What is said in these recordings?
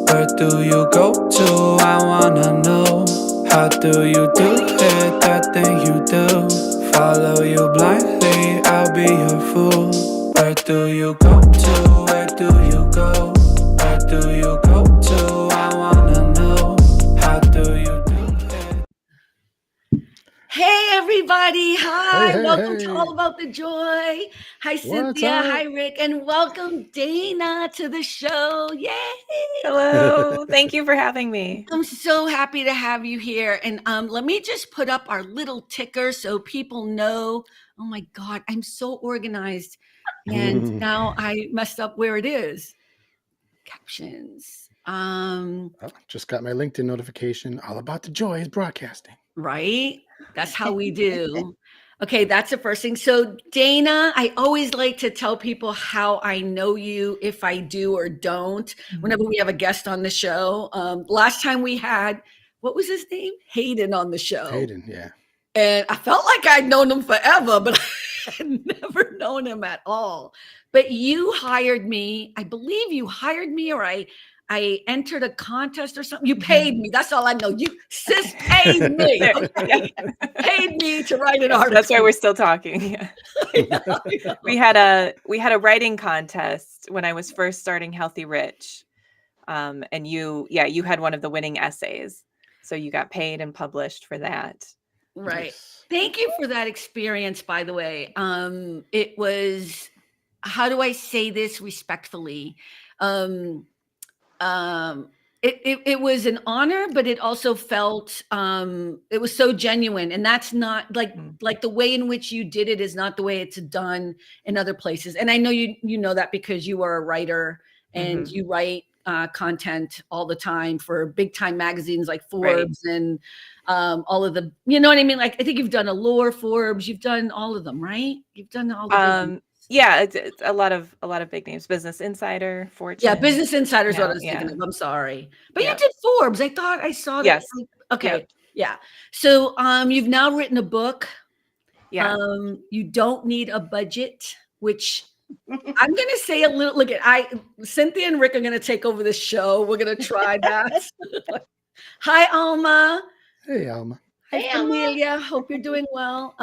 Where do you go to? I wanna know. How do you do it? That thing you do. Follow you blindly, I'll be your fool. Where do you go to? Where do you go? Where do you go to? I wanna know. How do you do it? Hey everybody, hi, Hey, welcome to hey. All About the Joy. Hi Cynthia, up? hi Rick, and welcome Dana to the show. Yay! Hello, thank you for having me. I'm so happy to have you here. And let me just put up our little ticker so people know. Oh my God, I'm so organized. And now I messed up where it is. Captions. Oh, just got my LinkedIn notification. All About the Joy is broadcasting. Right? That's how we do. Okay, that's the first thing. So Dana, I always like to tell people how I know you, if I do or don't, whenever we have a guest on the show. Last time we had, what was his name? Hayden on the show. Hayden, yeah. And I felt like I'd known him forever, but I had never known him at all. But you hired me. I believe you hired me, or I entered a contest or something. You paid me. That's all I know. You sis paid me. Okay? Paid me to write an article. That's why we're still talking. Yeah. I know. We had a writing contest when I was first starting Healthy Rich, and you had one of the winning essays, so you got paid and published for that. Right. Nice. Thank you for that experience, by the way. It was, how do I say this respectfully? It was an honor, but it also felt it was so genuine, and that's not like the way in which you did it is not the way it's done in other places. And I know you know that because you are a writer and you write content all the time for big time magazines like Forbes and all of the, you know what I mean? Like I think you've done Allure, Forbes, you've done all of them, right? You've done all the big yeah, it's a lot of big names. Business Insider, Fortune. Yeah, Business Insider is what I was thinking of. I'm sorry. But you did Forbes. I thought I saw that. Yes. Okay. Yep. Yeah. So you've now written a book. Yeah. You don't need a budget, which I'm gonna say a little Cynthia and Rick are gonna take over the show. We're gonna try that. Hi, Alma. Hey, Alma. Hi, Amelia. Hope you're doing well.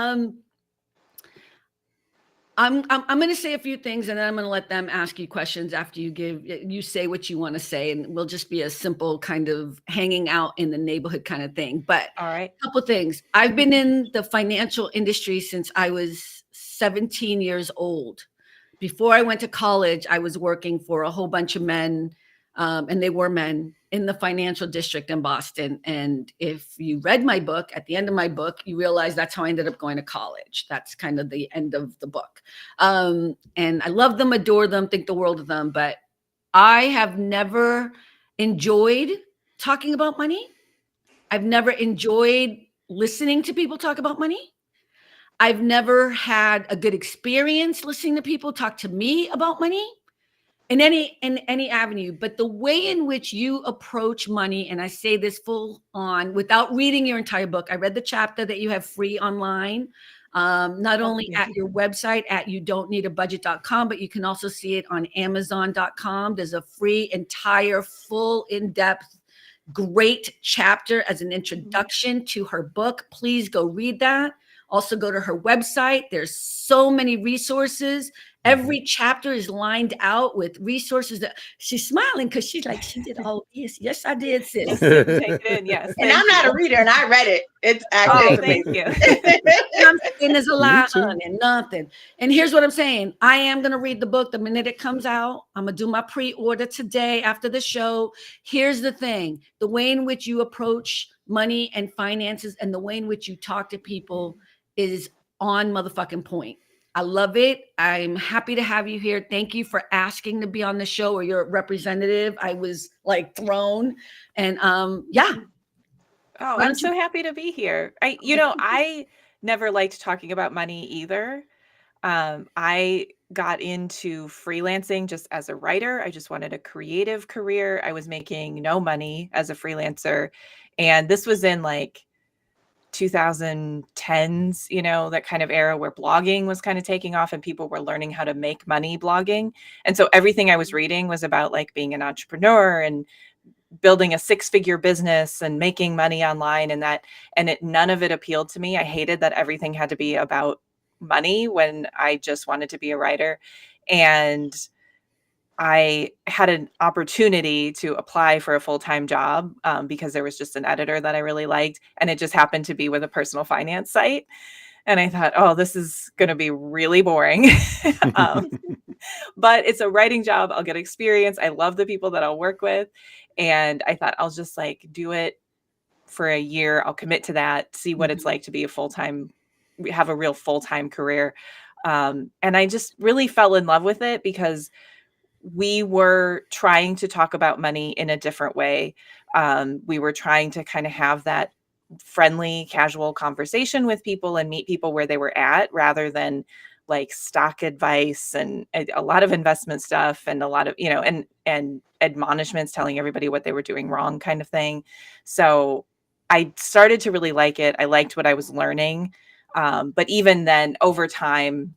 I'm going to say a few things, and then I'm going to let them ask you questions after you say what you want to say, and we'll just be a simple kind of hanging out in the neighborhood kind of thing. But all right, a couple things. I've been in the financial industry since I was 17 years old. Before I went to college, I was working for a whole bunch of men, and they were men in the financial district in Boston. And if you read my book, at the end of my book, you realize that's how I ended up going to college. That's kind of the end of the book. And I love them, adore them, think the world of them. But I have never enjoyed talking about money. I've never enjoyed listening to people talk about money. I've never had a good experience listening to people talk to me about money. In any avenue, but the way in which you approach money, and I say this full on without reading your entire book. I read the chapter that you have free online, not only at your website at youdon'tneedabudget.com, but you can also see it on amazon.com. There's a free, entire, full, in-depth, great chapter as an introduction to her book. Please go read that. Also go to her website. There's so many resources. Every chapter is lined out with resources that she's smiling because she's like, she did all this. Yes, I did, sis. Take it in, yes. And I'm not a reader, and I read it. It's actually thank you. I'm saying there's a lot on it, nothing. And here's what I'm saying. I am going to read the book the minute it comes out. I'm going to do my pre-order today after the show. Here's the thing. The way in which you approach money and finances and the way in which you talk to people is on motherfucking point. I love it. I'm happy to have you here. Thank you for asking to be on the show, or your representative. I was like thrown, and yeah. Oh, I'm so happy to be here. I never liked talking about money either. I got into freelancing just as a writer. I just wanted a creative career. I was making no money as a freelancer, and this was in like 2010s, that kind of era where blogging was kind of taking off and people were learning how to make money blogging. And so everything I was reading was about like being an entrepreneur and building a 6-figure business and making money online, and none of it appealed to me. I hated that everything had to be about money when I just wanted to be a writer. And I had an opportunity to apply for a full-time job because there was just an editor that I really liked, and it just happened to be with a personal finance site. And I thought, oh, this is going to be really boring. um, but it's a writing job. I'll get experience. I love the people that I'll work with. And I thought I'll just like do it for a year. I'll commit to that, see what it's like to be have a real full-time career. And I just really fell in love with it because we were trying to talk about money in a different way. We were trying to kind of have that friendly, casual conversation with people and meet people where they were at, rather than like stock advice and a lot of investment stuff and a lot of, and admonishments telling everybody what they were doing wrong kind of thing. So I started to really like it. I liked what I was learning. But even then, over time,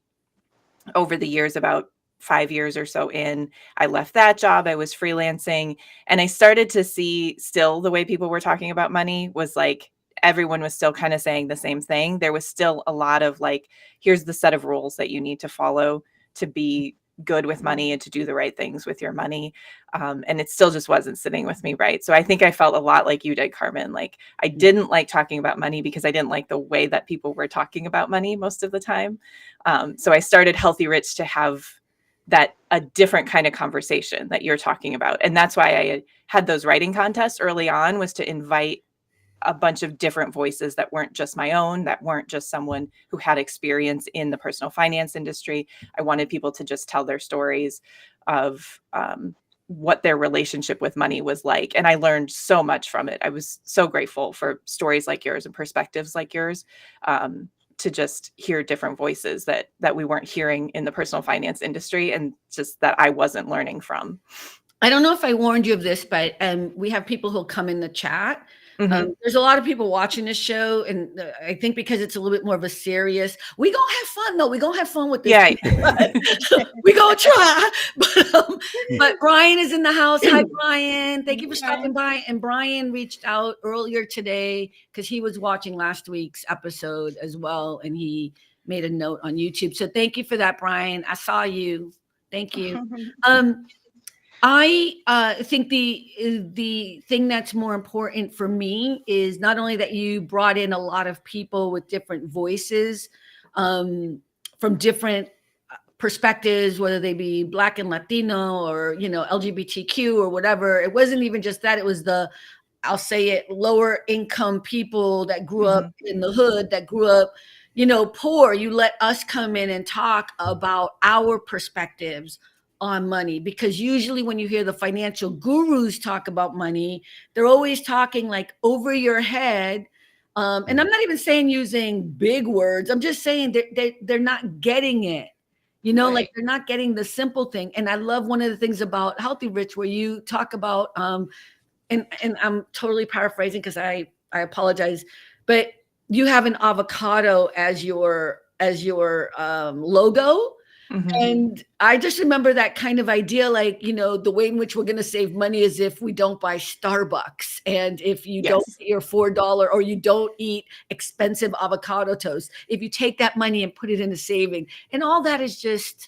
over the years, about 5 years or so in, I left that job. I was freelancing, and I started to see still the way people were talking about money was like everyone was still kind of saying the same thing. There was still a lot of like, here's the set of rules that you need to follow to be good with money and to do the right things with your money. And it still just wasn't sitting with me right. So I think I felt a lot like you did, Carmen. Like I didn't like talking about money because I didn't like the way that people were talking about money most of the time. So I started Healthy Rich to have a different kind of conversation that you're talking about. And that's why I had those writing contests early on, was to invite a bunch of different voices that weren't just my own, that weren't just someone who had experience in the personal finance industry. I wanted people to just tell their stories of what their relationship with money was like. And I learned so much from it. I was so grateful for stories like yours and perspectives like yours, to just hear different voices that we weren't hearing in the personal finance industry, and just that I wasn't learning from. I don't know if I warned you of this, but we have people who'll come in the chat. There's a lot of people watching this show, and I think because it's a little bit more of a serious, we gonna have fun though. We gonna have fun with this. Yeah. We gonna try. But Brian is in the house. Hi, Brian. Thank you for stopping by. And Brian reached out earlier today because he was watching last week's episode as well, and he made a note on YouTube. So thank you for that, Brian. I saw you. Thank you. I think the thing that's more important for me is not only that you brought in a lot of people with different voices, from different perspectives, whether they be Black and Latino or, LGBTQ or whatever. It wasn't even just that. It was I'll say it, lower income people that grew up in the hood, that grew up, poor. You let us come in and talk about our perspectives on money, because usually when you hear the financial gurus talk about money, they're always talking like over your head. And I'm not even saying using big words. I'm just saying they're not getting it, Right. like they're not getting the simple thing. And I love one of the things about Healthy Rich where you talk about, and I'm totally paraphrasing because I apologize, but you have an avocado as your logo. And I just remember that kind of idea, like, the way in which we're going to save money is if we don't buy Starbucks, and if you don't get your $4 or you don't eat expensive avocado toast, if you take that money and put it into saving, and all that is just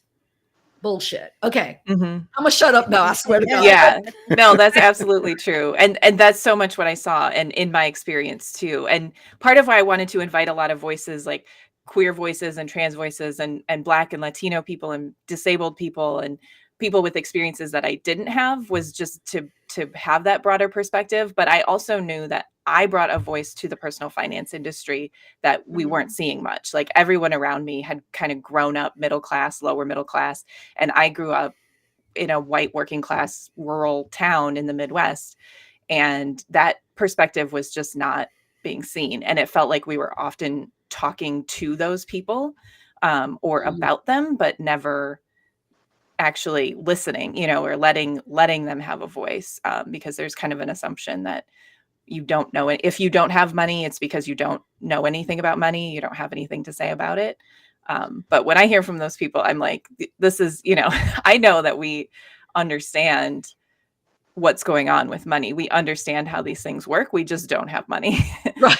bullshit. Okay. I'm gonna shut up now. I swear to God. Yeah, no, that's absolutely true. And that's so much what I saw and in my experience too. And part of why I wanted to invite a lot of voices, like queer voices and trans voices and Black and Latino people and disabled people and people with experiences that I didn't have, was just to have that broader perspective. But I also knew that I brought a voice to the personal finance industry that we weren't seeing much. Like everyone around me had kind of grown up middle class, lower middle class. And I grew up in a white working class rural town in the Midwest. And that perspective was just not being seen. And it felt like we were often talking to those people or about them, but never actually listening, or letting them have a voice, because there's kind of an assumption that you don't know it. If you don't have money, it's because you don't know anything about money. You don't have anything to say about it. But when I hear from those people, I'm like, this is, I know that we understand what's going on with money. We understand how these things work. We just don't have money. Right.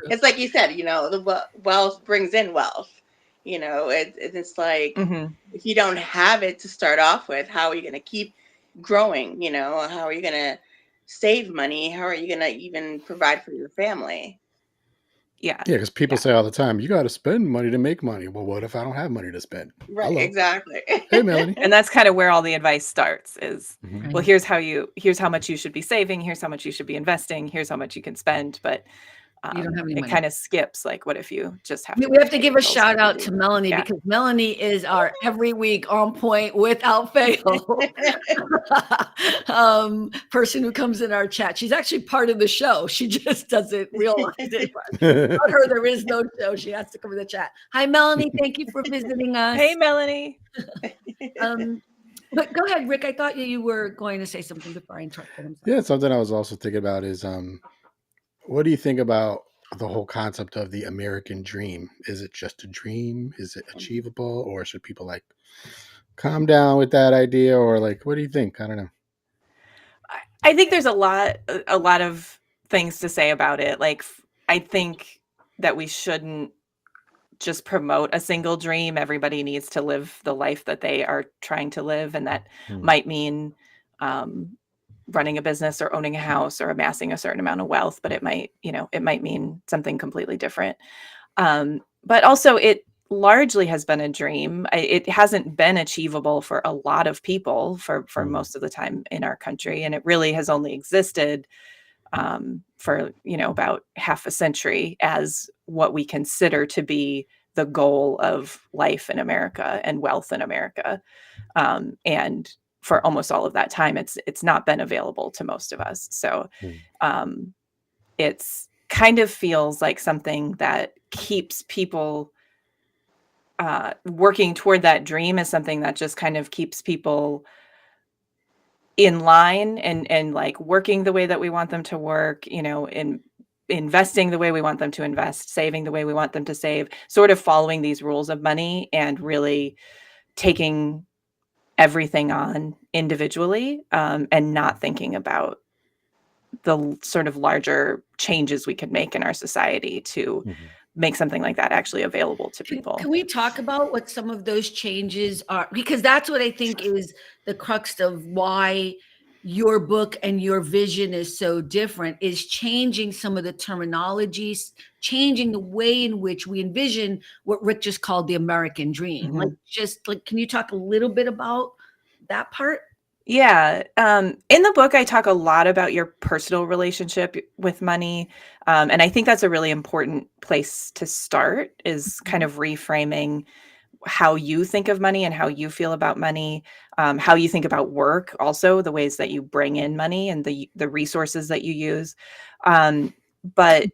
It's like you said, the wealth brings in wealth. It's like, Mhm. if you don't have it to start off with, how are you going to keep growing? How are you going to save money? How are you going to even provide for your family? Yeah. Yeah, because people Yeah. say all the time, you got to spend money to make money. Well, what if I don't have money to spend? Right, Hello. exactly. Hey, Melanie. And that's kind of where all the advice starts is, Mhm. well, here's how much you should be saving. Here's how much you should be investing. Here's how much you can spend. But You don't have any it money. kind of skips, like, what if you just have We to have to pay give your a bills shout every out week? to Melanie Yeah. because Melanie is our every week on point without fail person who comes in our chat. She's actually part of the show. She just doesn't realize it. Without her, there is no show. She has to come in the chat. Hi, Melanie. Thank you for visiting us. Hey, Melanie. But go ahead, Rick. I thought you were going to say something before I interrupted. I'm sorry. Yeah, something I was also thinking about is what do you think about the whole concept of the American dream? Is it just a dream? Is it achievable? Or should people like calm down with that idea? Or like, what do you think? I don't know. I think there's a lot of things to say about it. Like, I think that we shouldn't just promote a single dream. Everybody needs to live the life that they are trying to live. And that might mean running a business or owning a house or amassing a certain amount of wealth, but it might mean something completely different. But also it largely has been a dream. It hasn't been achievable for a lot of people for most of the time in our country. And it really has only existed for, about half a century as what we consider to be the goal of life in America and wealth in America. And for almost all of that time, it's not been available to most of us. So it's kind of feels like something that keeps people working toward that dream is something that just kind of keeps people in line and like working the way that we want them to work, in investing the way we want them to invest, saving the way we want them to save, sort of following these rules of money and really taking everything on individually, and not thinking about the sort of larger changes we could make in our society to make something like that actually available to people. Can we talk about what some of those changes are? Because that's what I think is the crux of why your book and your vision is so different, is changing some of the terminologies, changing the way in which we envision what Rick just called the American dream. Can you talk a little bit about that part? Yeah. In the book, I talk a lot about your personal relationship with money. And I think that's a really important place to start, is kind of reframing how you think of money and how you feel about money, how you think about work, also the ways that you bring in money and the resources that you use. But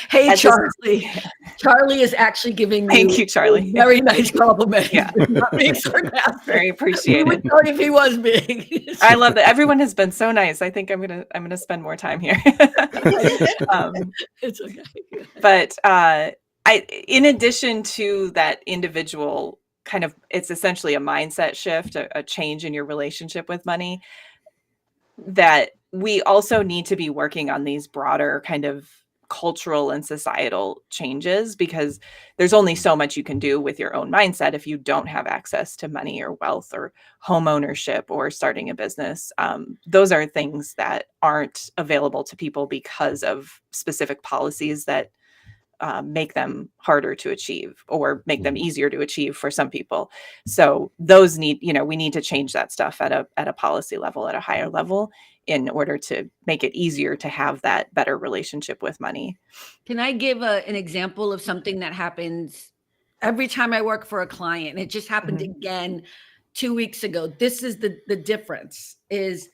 Hey, at this- Charlie. Charlie is actually giving Thank you, Charlie. a very nice compliment. Yeah. He's not being sarcastic. Very We appreciated. would tell you if he was being. I love that everyone has been so nice. I think I'm gonna spend more time here. It's okay. But in addition to that individual kind of, it's essentially a mindset shift, a change in your relationship with money, that we also need to be working on these broader kind of cultural and societal changes, because there's only so much you can do with your own mindset if you don't have access to money or wealth or home ownership or starting a business. Those are things that aren't available to people because of specific policies that make them harder to achieve or make them easier to achieve for some people. So those we need to change that stuff at a policy level, at a higher level, in order to make it easier to have that better relationship with money. Can I give an example of something that happens every time I work for a client? It just happened again 2 weeks ago. This is the difference is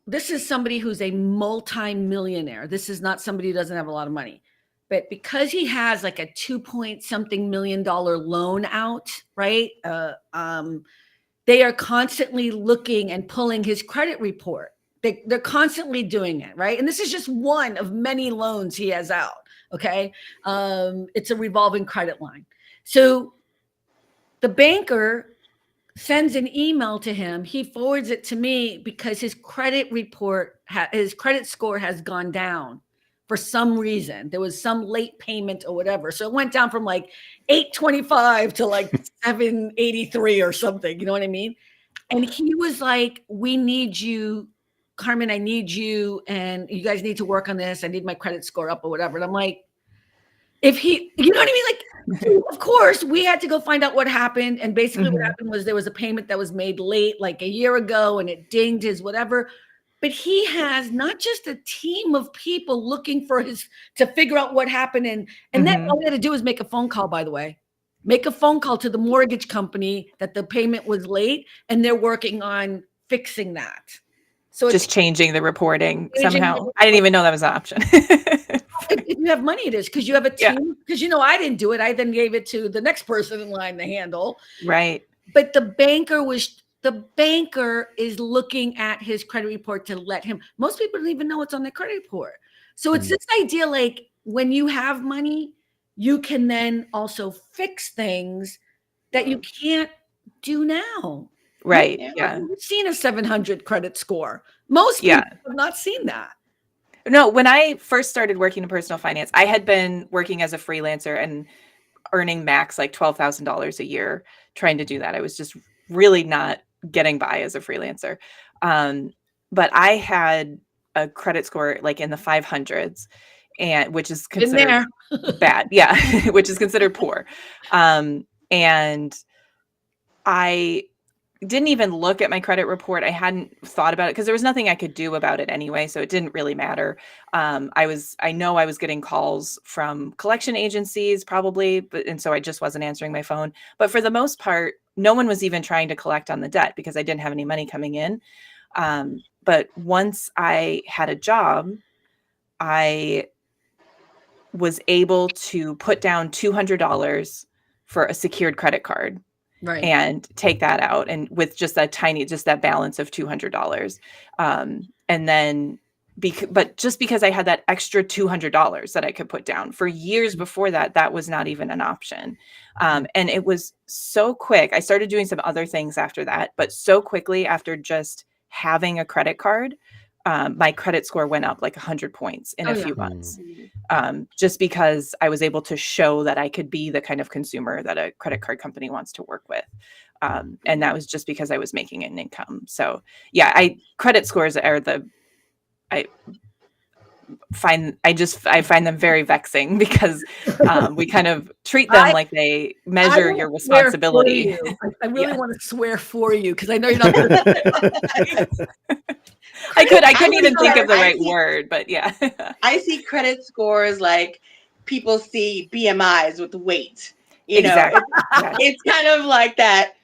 this is somebody who's a multi-millionaire. This is not somebody who doesn't have a lot of money. But because he has like a $2-point-something million loan out, right? They are constantly looking and pulling his credit report. They're constantly doing it, right? And this is just one of many loans he has out, okay? It's a revolving credit line. So the banker sends an email to him. He forwards it to me because his credit report, his credit score has gone down for some reason. There was some late payment or whatever. So it went down from like 825 to like 783 or something. You know what I mean? And he was like, we need you, Carmen, I need you. And you guys need to work on this. I need my credit score up or whatever. And I'm like, if he, you know what I mean? Like, of course, we had to go find out what happened. And basically what happened was there was a payment that was made late, like a year ago, and it dinged his whatever. But he has not just a team of people looking for to figure out what happened. And then all we had to do is make a phone call, by the way. Make a phone call to the mortgage company that the payment was late, and they're working on fixing that. So just changing the reporting somehow. I didn't even know that was an option. If you have money, it is because you have a team. Because I didn't do it. I then gave it to the next person in line to handle. Right. But the banker is looking at his credit report to let him. Most people don't even know what's on their credit report. So it's this idea like when you have money, you can then also fix things that you can't do now. Right. You've seen a 700 credit score. Most people have not seen that. No, when I first started working in personal finance, I had been working as a freelancer and earning max like $12,000 a year trying to do that. I was just really not getting by as a freelancer. But I had a credit score like in the 500s, and which is considered bad. Yeah, which is considered poor. And I didn't even look at my credit report. I hadn't thought about it because there was nothing I could do about it anyway. So it didn't really matter. I know I was getting calls from collection agencies probably, and so I just wasn't answering my phone. But for the most part, no one was even trying to collect on the debt because I didn't have any money coming in. But once I had a job, I was able to put down $200 for a secured credit card. Right. And take that out, and with just that balance of $200. And then, but just because I had that extra $200 that I could put down for years before that, that was not even an option. And it was so quick. I started doing some other things after that, but so quickly after just having a credit card, my credit score went up like 100 points in a few months, just because I was able to show that I could be the kind of consumer that a credit card company wants to work with. And that was just because I was making an income. So credit scores are I find them very vexing because we kind of treat them like they measure your responsibility. I really want to swear for you because I know you're not. I couldn't even think of the right word, but yeah. I see credit scores like people see BMIs with weight. It's kind of like that,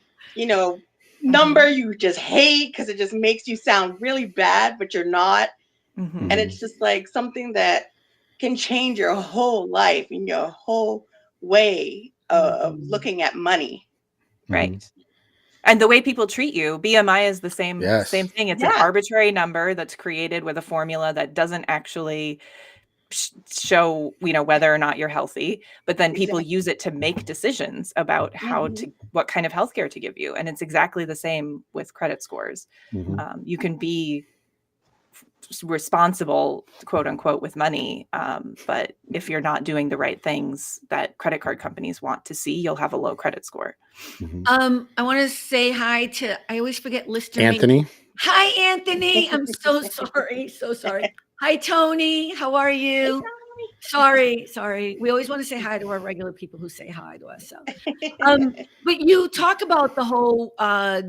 number you just hate because it just makes you sound really bad, but you're not. And it's just like something that can change your whole life and your whole way of looking at money. Right. And the way people treat you, BMI is the same thing. It's an arbitrary number that's created with a formula that doesn't actually show, whether or not you're healthy, but then people use it to make decisions about what kind of healthcare to give you. And it's exactly the same with credit scores. You can be responsible, quote unquote, with money. But if you're not doing the right things that credit card companies want to see, you'll have a low credit score. I want to say hi to, I always forget listener Anthony. name. Hi, Anthony. I'm so sorry. So sorry. Hi, Tony. How are you? Sorry. We always want to say hi to our regular people who say hi to us. So, but you talk about the whole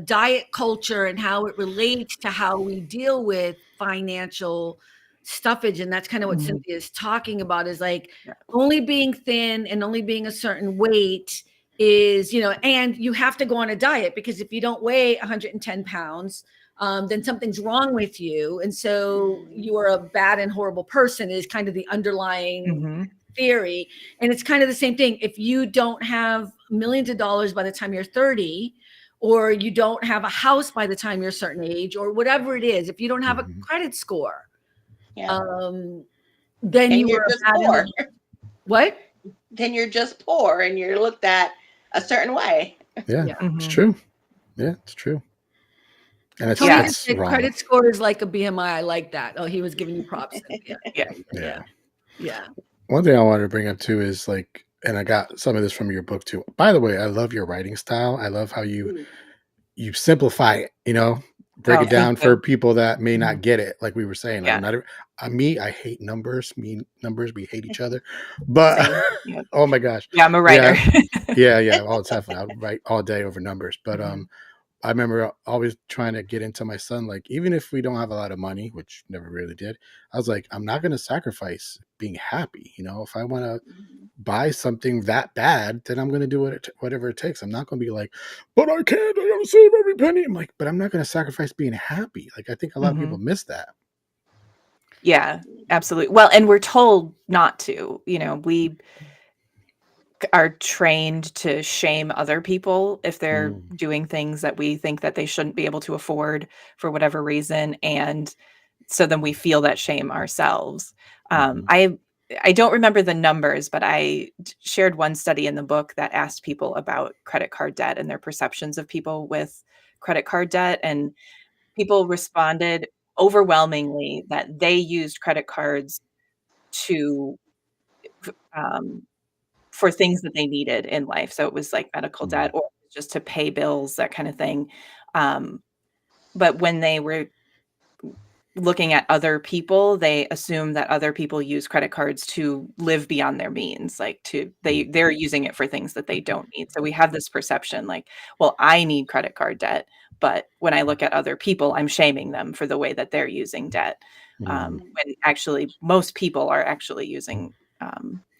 diet culture and how it relates to how we deal with financial stuffage. And that's kind of what Cynthia is talking about, is like only being thin and only being a certain weight is, and you have to go on a diet because if you don't weigh 110 pounds, then something's wrong with you. And so you are a bad and horrible person is kind of the underlying theory. And it's kind of the same thing. If you don't have millions of dollars by the time you're 30, or you don't have a house by the time you're a certain age, or whatever it is, if you don't have a credit score, then you are just poor. What? Then you're just poor and you're looked at a certain way. Yeah, it's true. Yeah, it's true. And Tony Yeah. just said wrong. credit score is like a BMI. I like that. Oh, he was giving you props. Yeah. Yeah. One thing I wanted to bring up too is like, and I got some of this from your book too. By the way, I love your writing style. I love how you simplify it, you know, break Oh, it down thank for you. people that may Mhm. not get it. Like we were saying, Yeah. I'm not, me, I hate numbers. Me, numbers, we hate each other. But Same. Yeah. oh my gosh. Yeah, I'm a writer. Yeah. Oh, definitely. I'll write all day over numbers. But Mhm. I remember always trying to get into my son, like, even if we don't have a lot of money, which never really did, I was like, I'm not going to sacrifice being happy. You know, if I want to buy something that bad, then I'm going to do whatever it takes. I'm not going to be like, but I can't, I got to save every penny. I'm like, but I'm not going to sacrifice being happy. Like, I think a lot of people Mhm. miss that. Yeah, absolutely. Well, and we're told not to, you know, we are trained to shame other people if they're doing things that we think that they shouldn't be able to afford for whatever reason, and so then we feel that shame ourselves. I don't remember the numbers, but I shared one study in the book that asked people about credit card debt and their perceptions of people with credit card debt, and people responded overwhelmingly that they used credit cards to um, for things that they needed in life. So it was like medical debt or just to pay bills, that kind of thing. Um, but when they were looking at other people, they assume that other people use credit cards to live beyond their means, like they're using it for things that they don't need. So we have this perception like, well, I need credit card debt, but when I look at other people, I'm shaming them for the way that they're using debt. When actually most people are actually using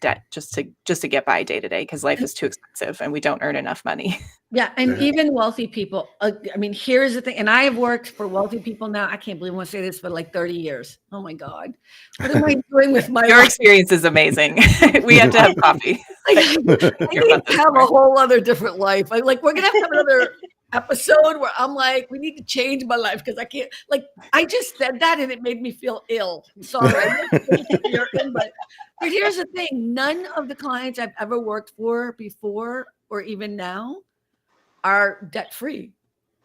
debt just to get by day to day because life is too expensive and we don't earn enough money. Yeah, and even wealthy people. I mean, here's the thing, and I have worked for wealthy people now. I can't believe I want to say this, but like 30 years. Oh my God, what am I doing with my Your life? experience is amazing. We have to have coffee. I need to have a whole other different life. Like we're gonna have to have another episode where I'm like, we need to change my life because I can't. Like I just said that and it made me feel ill. I'm sorry, but here's the thing: none of the clients I've ever worked for before or even now are debt free.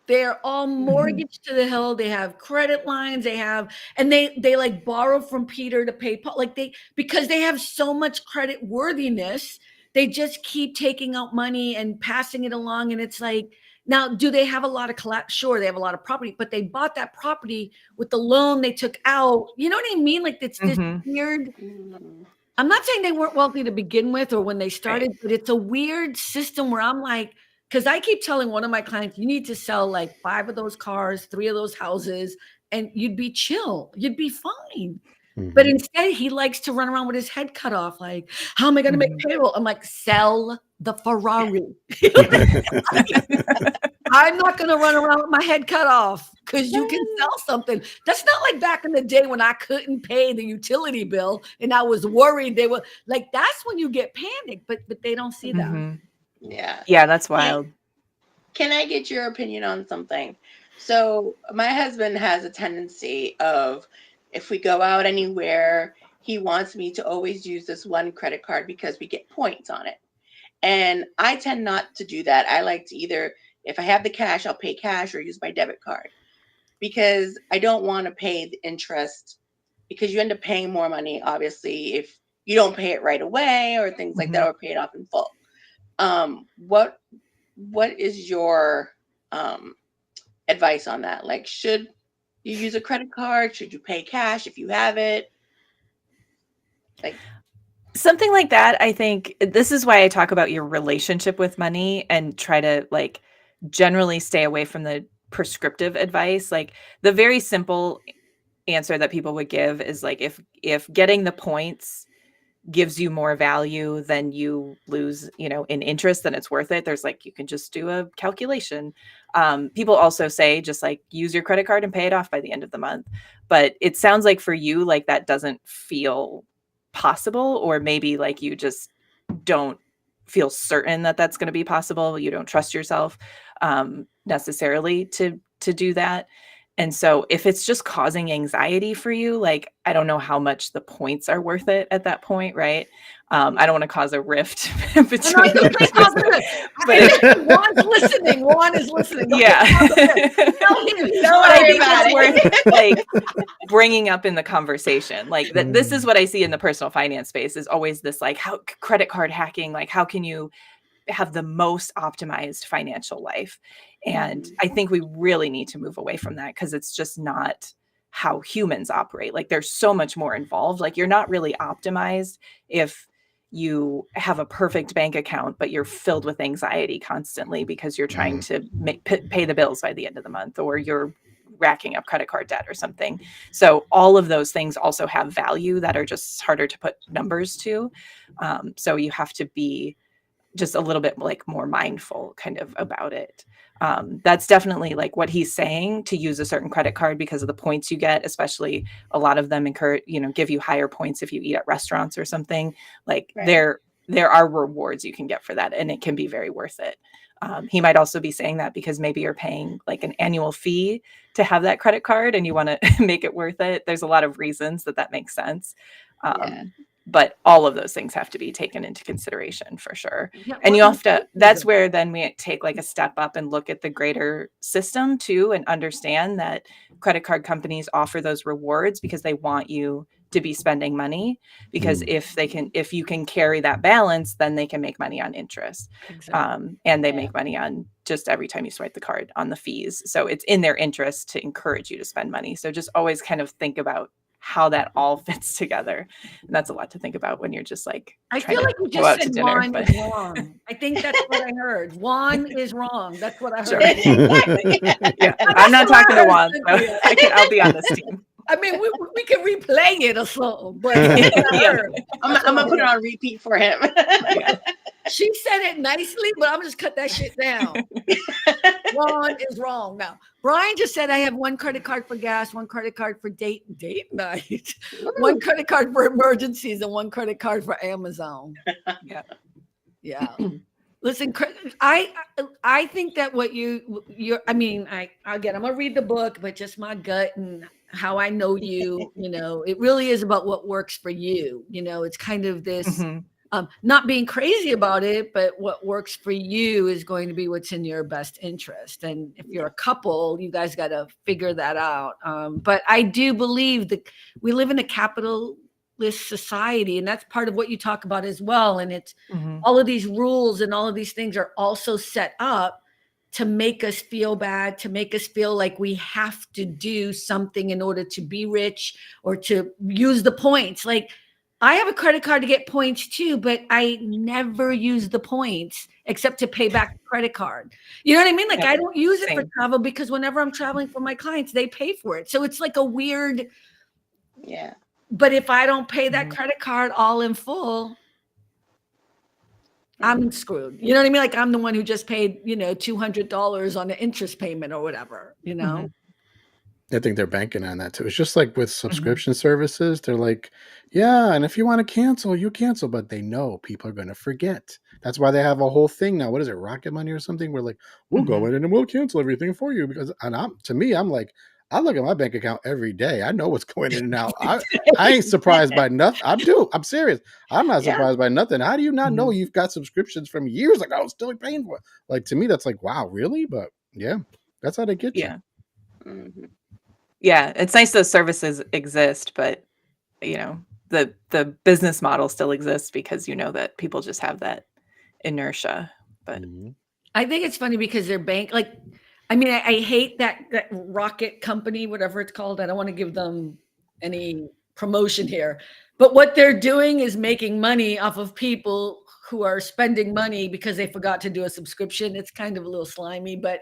They're all mortgaged to the hill. They have credit lines. They have, and they like borrow from Peter to pay Paul. Like because they have so much credit worthiness, they just keep taking out money and passing it along. And it's like, now, do they have a lot of collapse? Sure, they have a lot of property, but they bought that property with the loan they took out. You know what I mean? Like it's this weird. I'm not saying they weren't wealthy to begin with or when they started, but it's a weird system where I'm like, because I keep telling one of my clients, you need to sell like 5 of those cars, 3 of those houses, and you'd be chill. You'd be fine. But instead, he likes to run around with his head cut off. Like, how am I going to make payroll? I'm like, sell the Ferrari. I'm not going to run around with my head cut off because you can sell something. That's not like back in the day when I couldn't pay the utility bill and I was worried they were like, that's when you get panicked, but they don't see that. Yeah. Yeah, that's wild. Can I get your opinion on something? So my husband has a tendency of, if we go out anywhere, he wants me to always use this one credit card because we get points on it. And I tend not to do that. I like to either, if I have the cash, I'll pay cash or use my debit card because I don't want to pay the interest because you end up paying more money, obviously, if you don't pay it right away or things like that, or pay it off in full. What is your advice on that? Like, should you use a credit card? Should you pay cash if you have it? Like Something like that, I think this is why I talk about your relationship with money and try to like generally stay away from the prescriptive advice. Like the very simple answer that people would give is like if getting the points gives you more value than you lose, you know, in interest, then it's worth it. There's like, you can just do a calculation. People also say just like use your credit card and pay it off by the end of the month. But it sounds like for you, like that doesn't feel possible, or maybe like you just don't feel certain that that's going to be possible. You don't trust yourself necessarily to do that. And so if it's just causing anxiety for you, like, I don't know how much the points are worth it at that point, right? I don't want to cause a rift between you. But Juan's listening. Juan is listening. Yeah. Don't worry about it. Worth, like, bringing up in the conversation. Like, this is what I see in the personal finance space, is always this, like, how credit card hacking, like, how can you have the most optimized financial life? And I think we really need to move away from that, because it's just not how humans operate. Like, there's so much more involved. Like, you're not really optimized if you have a perfect bank account, but you're filled with anxiety constantly because you're trying to pay the bills by the end of the month, or you're racking up credit card debt or something. So all of those things also have value that are just harder to put numbers to. So you have to be just a little bit like more mindful kind of about it. That's definitely like what he's saying, to use a certain credit card because of the points you get, especially a lot of them encourage, give you higher points if you eat at restaurants or something. Like, there are rewards you can get for that, and it can be very worth it. He might also be saying that because maybe you're paying like an annual fee to have that credit card and you want to make it worth it. There's a lot of reasons that makes sense. But all of those things have to be taken into consideration for sure. Yeah, and you have to, that's where then we take like a step up and look at the greater system too, and understand that credit card companies offer those rewards because they want you to be spending money, because if you can carry that balance, then they can make money on interest. Exactly. And they make money on just every time you swipe the card on the fees. So it's in their interest to encourage you to spend money. So just always kind of think about how that all fits together. And that's a lot to think about when you're just like, I feel like you just said Juan is wrong. I think that's what I heard. Juan is wrong. That's what I heard. Sure. Yeah. I'm not talking to Juan, so I'll be on this team. I mean, we can replay it or something, but I'm gonna put it on repeat for him. She said it nicely, but I'm gonna just cut that shit down. Juan is wrong. Now, Brian just said I have one credit card for gas, one credit card for date night, one credit card for emergencies, and one credit card for Amazon. Yeah. Listen, I think that what you're. I mean, I'm gonna read the book, but just my gut and how I know you. It really is about what works for you. It's kind of this. Not being crazy about it, but what works for you is going to be what's in your best interest. And if you're a couple, you guys got to figure that out. But I do believe that we live in a capitalist society, and that's part of what you talk about as well. And it's all of these rules and all of these things are also set up to make us feel bad, to make us feel like we have to do something in order to be rich or to use the points. Like, I have a credit card to get points too, but I never use the points except to pay back the credit card. You know what I mean? Like, I don't use it for travel because whenever I'm traveling for my clients, they pay for it. So it's like a weird. Yeah. But if I don't pay that credit card all in full, I'm screwed. You know what I mean? Like, I'm the one who just paid, $200 on the interest payment or whatever, I think they're banking on that too. It's just like with subscription services. They're like, yeah, and if you want to cancel, you cancel, but they know people are going to forget. That's why they have a whole thing now. What is it, Rocket Money or something? We're like, we'll go in and we'll cancel everything for you. Because I'm like, I look at my bank account every day. I know what's going in and out. I ain't surprised by nothing. I'm serious. I'm not surprised by nothing. How do you not know you've got subscriptions from years ago still paying for it? Like, to me, that's like, wow, really? But yeah, that's how they get you. Yeah, it's nice those services exist, but the business model still exists because that people just have that inertia. But I think it's funny because their bank, like, I mean, I hate that Rocket company, whatever it's called. I don't want to give them any promotion here, but what they're doing is making money off of people who are spending money because they forgot to do a subscription. It's kind of a little slimy, but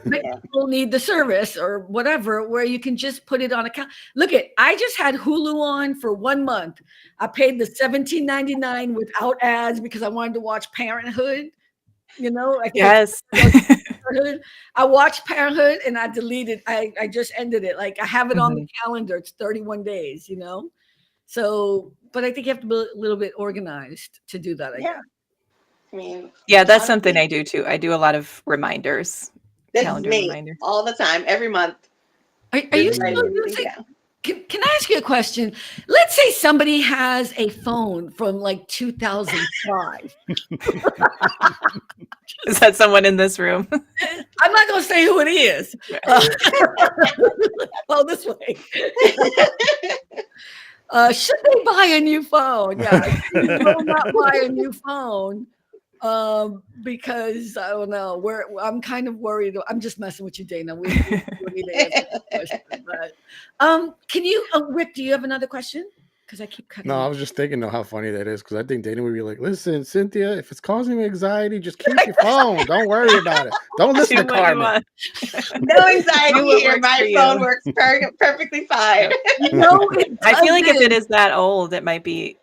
people need the service or whatever, where you can just put it on account. Look, I just had Hulu on for 1 month. I paid the $17.99 without ads because I wanted to watch Parenthood. Yes. I watched Parenthood and I deleted. I just ended it. Like, I have it on the calendar. It's 31 days. So, but I think you have to be a little bit organized to do that. I guess. I mean, that's something I do too. I do a lot of reminders. This is me all the time, every month. Are you still using? Can I ask you a question? Let's say somebody has a phone from like 2005. Is that someone in this room? I'm not going to say who it is. Oh, this way. Should they buy a new phone? Yeah, I will not buy a new phone because I don't know. I'm kind of worried. I'm just messing with you, Dana. We need to answer this question. But can you, Rick? Do you have another question? Because I keep cutting. No, I was just thinking how funny that is because I think Dana would be like, "Listen, Cynthia, if it's causing you anxiety, just keep your phone. Don't worry about it. Don't listen to Carmen." No anxiety here. My phone works perfectly fine. I feel like if it is that old, it might be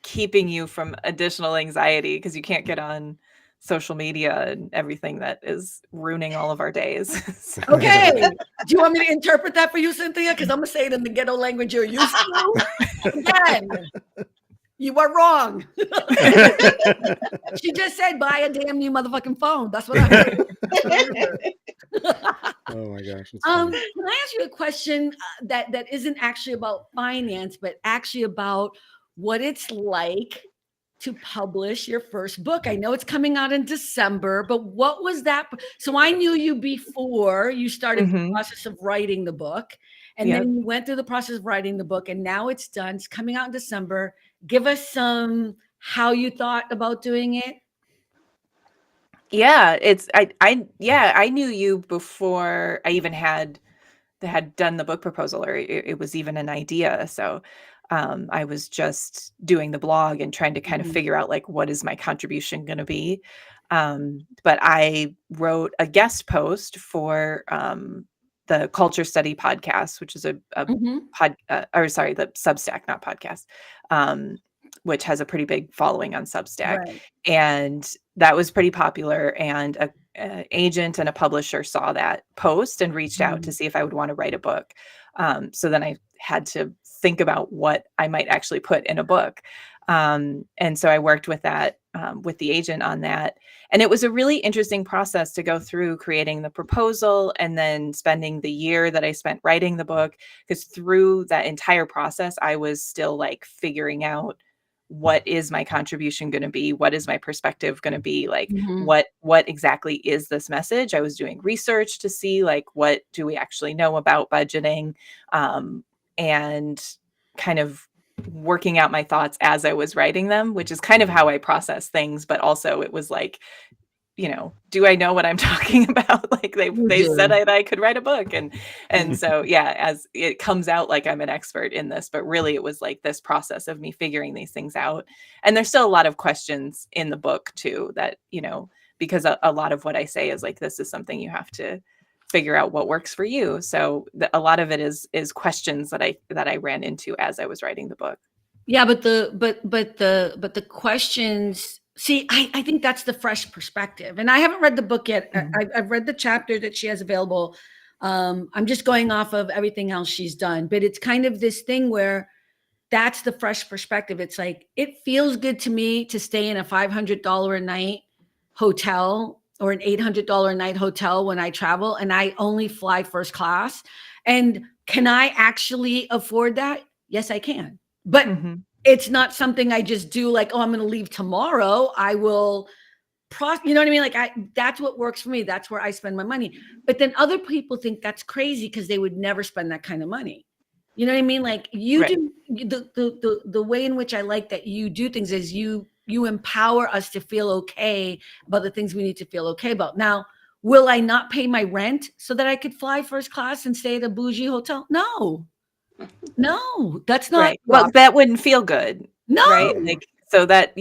keeping you from additional anxiety because you can't get on social media and everything that is ruining all of our days. Okay. Do you want me to interpret that for you, Cynthia? Because I'm going to say it in the ghetto language you're used to. Again, you are wrong. She just said, buy a damn new motherfucking phone. That's what I heard. Oh my gosh. Can I ask you a question that isn't actually about finance, but actually about what it's like to publish your first book? I know it's coming out in December, but what was that? So I knew you before you started the process of writing the book, and then you went through the process of writing the book, and now it's done. It's coming out in December. Give us how you thought about doing it. Yeah, I knew you before I even had done the book proposal, or it was even an idea. So I was just doing the blog and trying to kind of figure out like, what is my contribution going to be? But I wrote a guest post for the Culture Study podcast, which is the Substack, not podcast, which has a pretty big following on Substack. Right. And that was pretty popular. And an agent and a publisher saw that post and reached out to see if I would want to write a book. So then I had to think about what I might actually put in a book. And so I worked with that, with the agent on that. And it was a really interesting process to go through creating the proposal and then spending the year that I spent writing the book, because through that entire process, I was still like figuring out, what is my contribution going to be? What is my perspective going to be? Like, what exactly is this message? I was doing research to see like, what do we actually know about budgeting? And kind of working out my thoughts as I was writing them, which is kind of how I process things. But also it was like, do I know what I'm talking about? Like they said I could write a book. And so, yeah, as it comes out like I'm an expert in this, but really it was like this process of me figuring these things out. And there's still a lot of questions in the book too, that, because a lot of what I say is like, this is something you have to figure out what works for you. So a lot of it is questions that I ran into as I was writing the book. Yeah, but the questions, see, I think that's the fresh perspective. And I haven't read the book yet. I've read the chapter that she has available. I'm just going off of everything else she's done. But it's kind of this thing where that's the fresh perspective. It's like, it feels good to me to stay in a $500 a night hotel or an $800 a night hotel when I travel, and I only fly first class. And can I actually afford that? Yes, I can. But it's not something I just do like, oh, I'm going to leave tomorrow. I will, you know what I mean? Like that's what works for me. That's where I spend my money. But then other people think that's crazy because they would never spend that kind of money. You know what I mean? Like do the way in which I like that you do things is you empower us to feel okay about the things we need to feel okay about. Now, will I not pay my rent so that I could fly first class and stay at a bougie hotel? No, that's not. Right. Well, that wouldn't feel good. No. Right. Like, so that,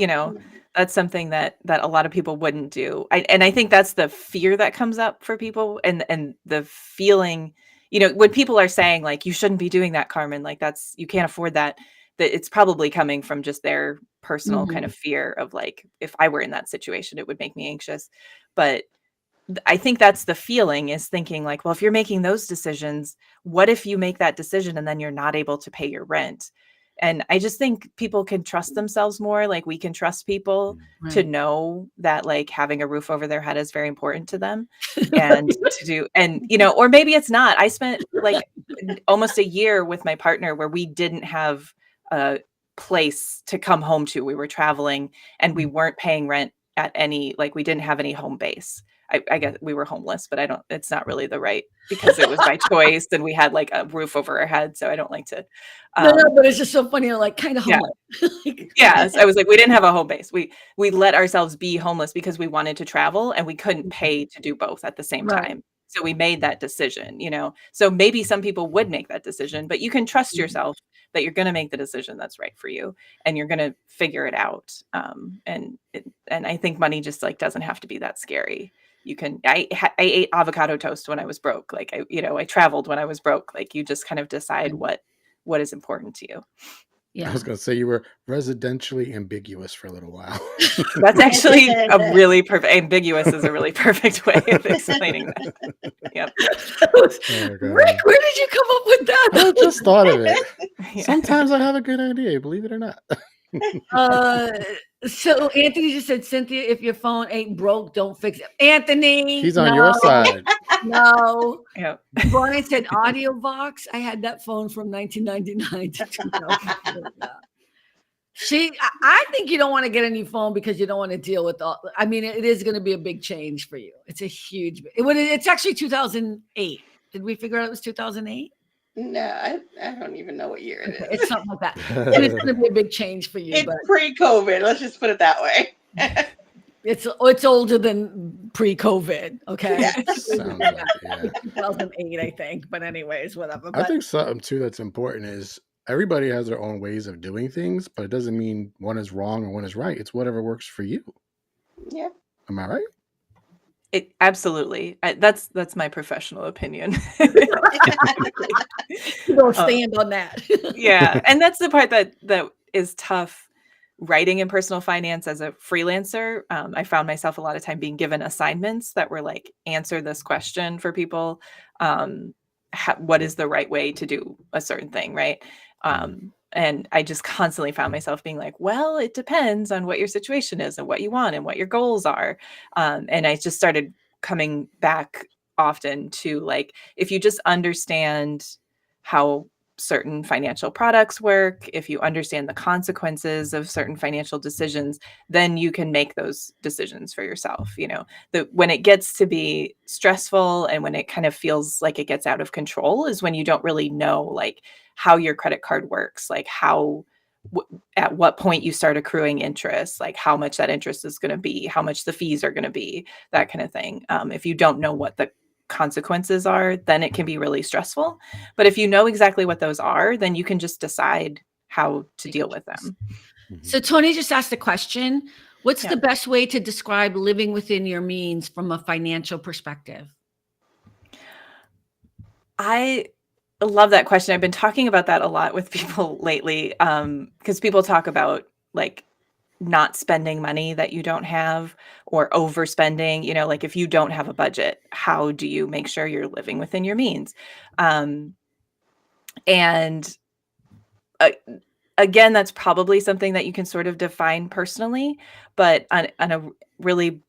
that's something that a lot of people wouldn't do. And I think that's the fear that comes up for people, and the feeling, when people are saying like, you shouldn't be doing that, Carmen, like you can't afford that it's probably coming from just their personal kind of fear of like, if I were in that situation, it would make me anxious. But I think that's the feeling, is thinking like, well, if you're making those decisions, what if you make that decision and then you're not able to pay your rent? And I just think people can trust themselves more. Like we can trust people to know that like having a roof over their head is very important to them and to do, and, you know, or maybe it's not. I spent like almost a year with my partner where we didn't have a place to come home to. We were traveling and we weren't paying rent at any, like we didn't have any home base. I guess we were homeless, but it's not really the right, because it was by choice and we had like a roof over our head. So I don't like to. No, but it's just so funny. You're like kind of homeless. Yes. I was like, we didn't have a home base. We let ourselves be homeless because we wanted to travel and we couldn't pay to do both at the same time. So we made that decision, you know, so maybe some people would make that decision, but you can trust yourself that you're going to make the decision that's right for you and you're going to figure it out. And I think money just like doesn't have to be that scary. You can, I ate avocado toast when I was broke. Like I traveled when I was broke. Like you just kind of decide what is important to you. Yeah. I was going to say you were residentially ambiguous for a little while. That's actually a really perfect, ambiguous is a really perfect way of explaining that. Yep. Rick, where did you come up with that? I just thought of it. Yeah. Sometimes I have a good idea, believe it or not. So Anthony just said, Cynthia, if your phone ain't broke, don't fix it. Anthony, he's on your side. No. Yeah. Brian said AudioVox. I had that phone from 1999 to 2000. I think you don't want to get a new phone because you don't want to deal with all. I mean, it is going to be a big change for you. It's a huge. It's actually 2008. Did we figure out it was 2008? No, I don't even know what year it is. It's something like that. And it's going to be a big change for you. It's pre-COVID. Let's just put it that way. It's older than pre-COVID. Okay. Yes. Sounds like it, 2008, I think. But anyways, whatever. I think something too that's important is everybody has their own ways of doing things, but it doesn't mean one is wrong or one is right. It's whatever works for you. Yeah. Am I right? It absolutely. That's my professional opinion. Don't stand on that. Yeah, and that's the part that is tough. Writing in personal finance as a freelancer, I found myself a lot of time being given assignments that were like, answer this question for people. What is the right way to do a certain thing, right? And I just constantly found myself being like, well, it depends on what your situation is and what you want and what your goals are. And I just started coming back often to like, if you just understand how certain financial products work, if you understand the consequences of certain financial decisions, then you can make those decisions for yourself. You know, when it gets to be stressful and when it kind of feels like it gets out of control is when you don't really know like how your credit card works, like at what point you start accruing interest, like how much that interest is going to be, how much the fees are going to be, that kind of thing. If you don't know what the consequences are, then it can be really stressful. But if you know exactly what those are, then you can just decide how to deal with them. So Tony just asked a question. What's the best way to describe living within your means from a financial perspective? I love that question. I've been talking about that a lot with people lately, because people talk about like not spending money that you don't have or overspending, you know, like if you don't have a budget, how do you make sure you're living within your means? And again, that's probably something that you can sort of define personally, but on a really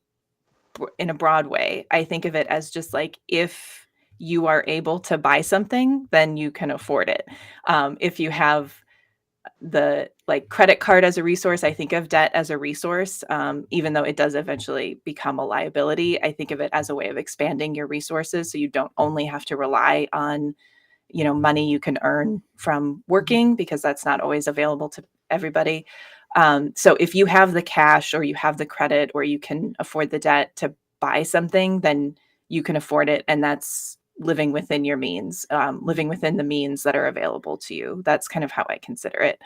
in a broad way, I think of it as just like, if you are able to buy something, then you can afford it. If you have the like credit card as a resource, I think of debt as a resource, even though it does eventually become a liability. I think of it as a way of expanding your resources, so you don't only have to rely on, you know, money you can earn from working, because that's not always available to everybody. So if you have the cash or you have the credit or you can afford the debt to buy something, then you can afford it, and that's living within your means, living within the means that are available to you. That's kind of how I consider it.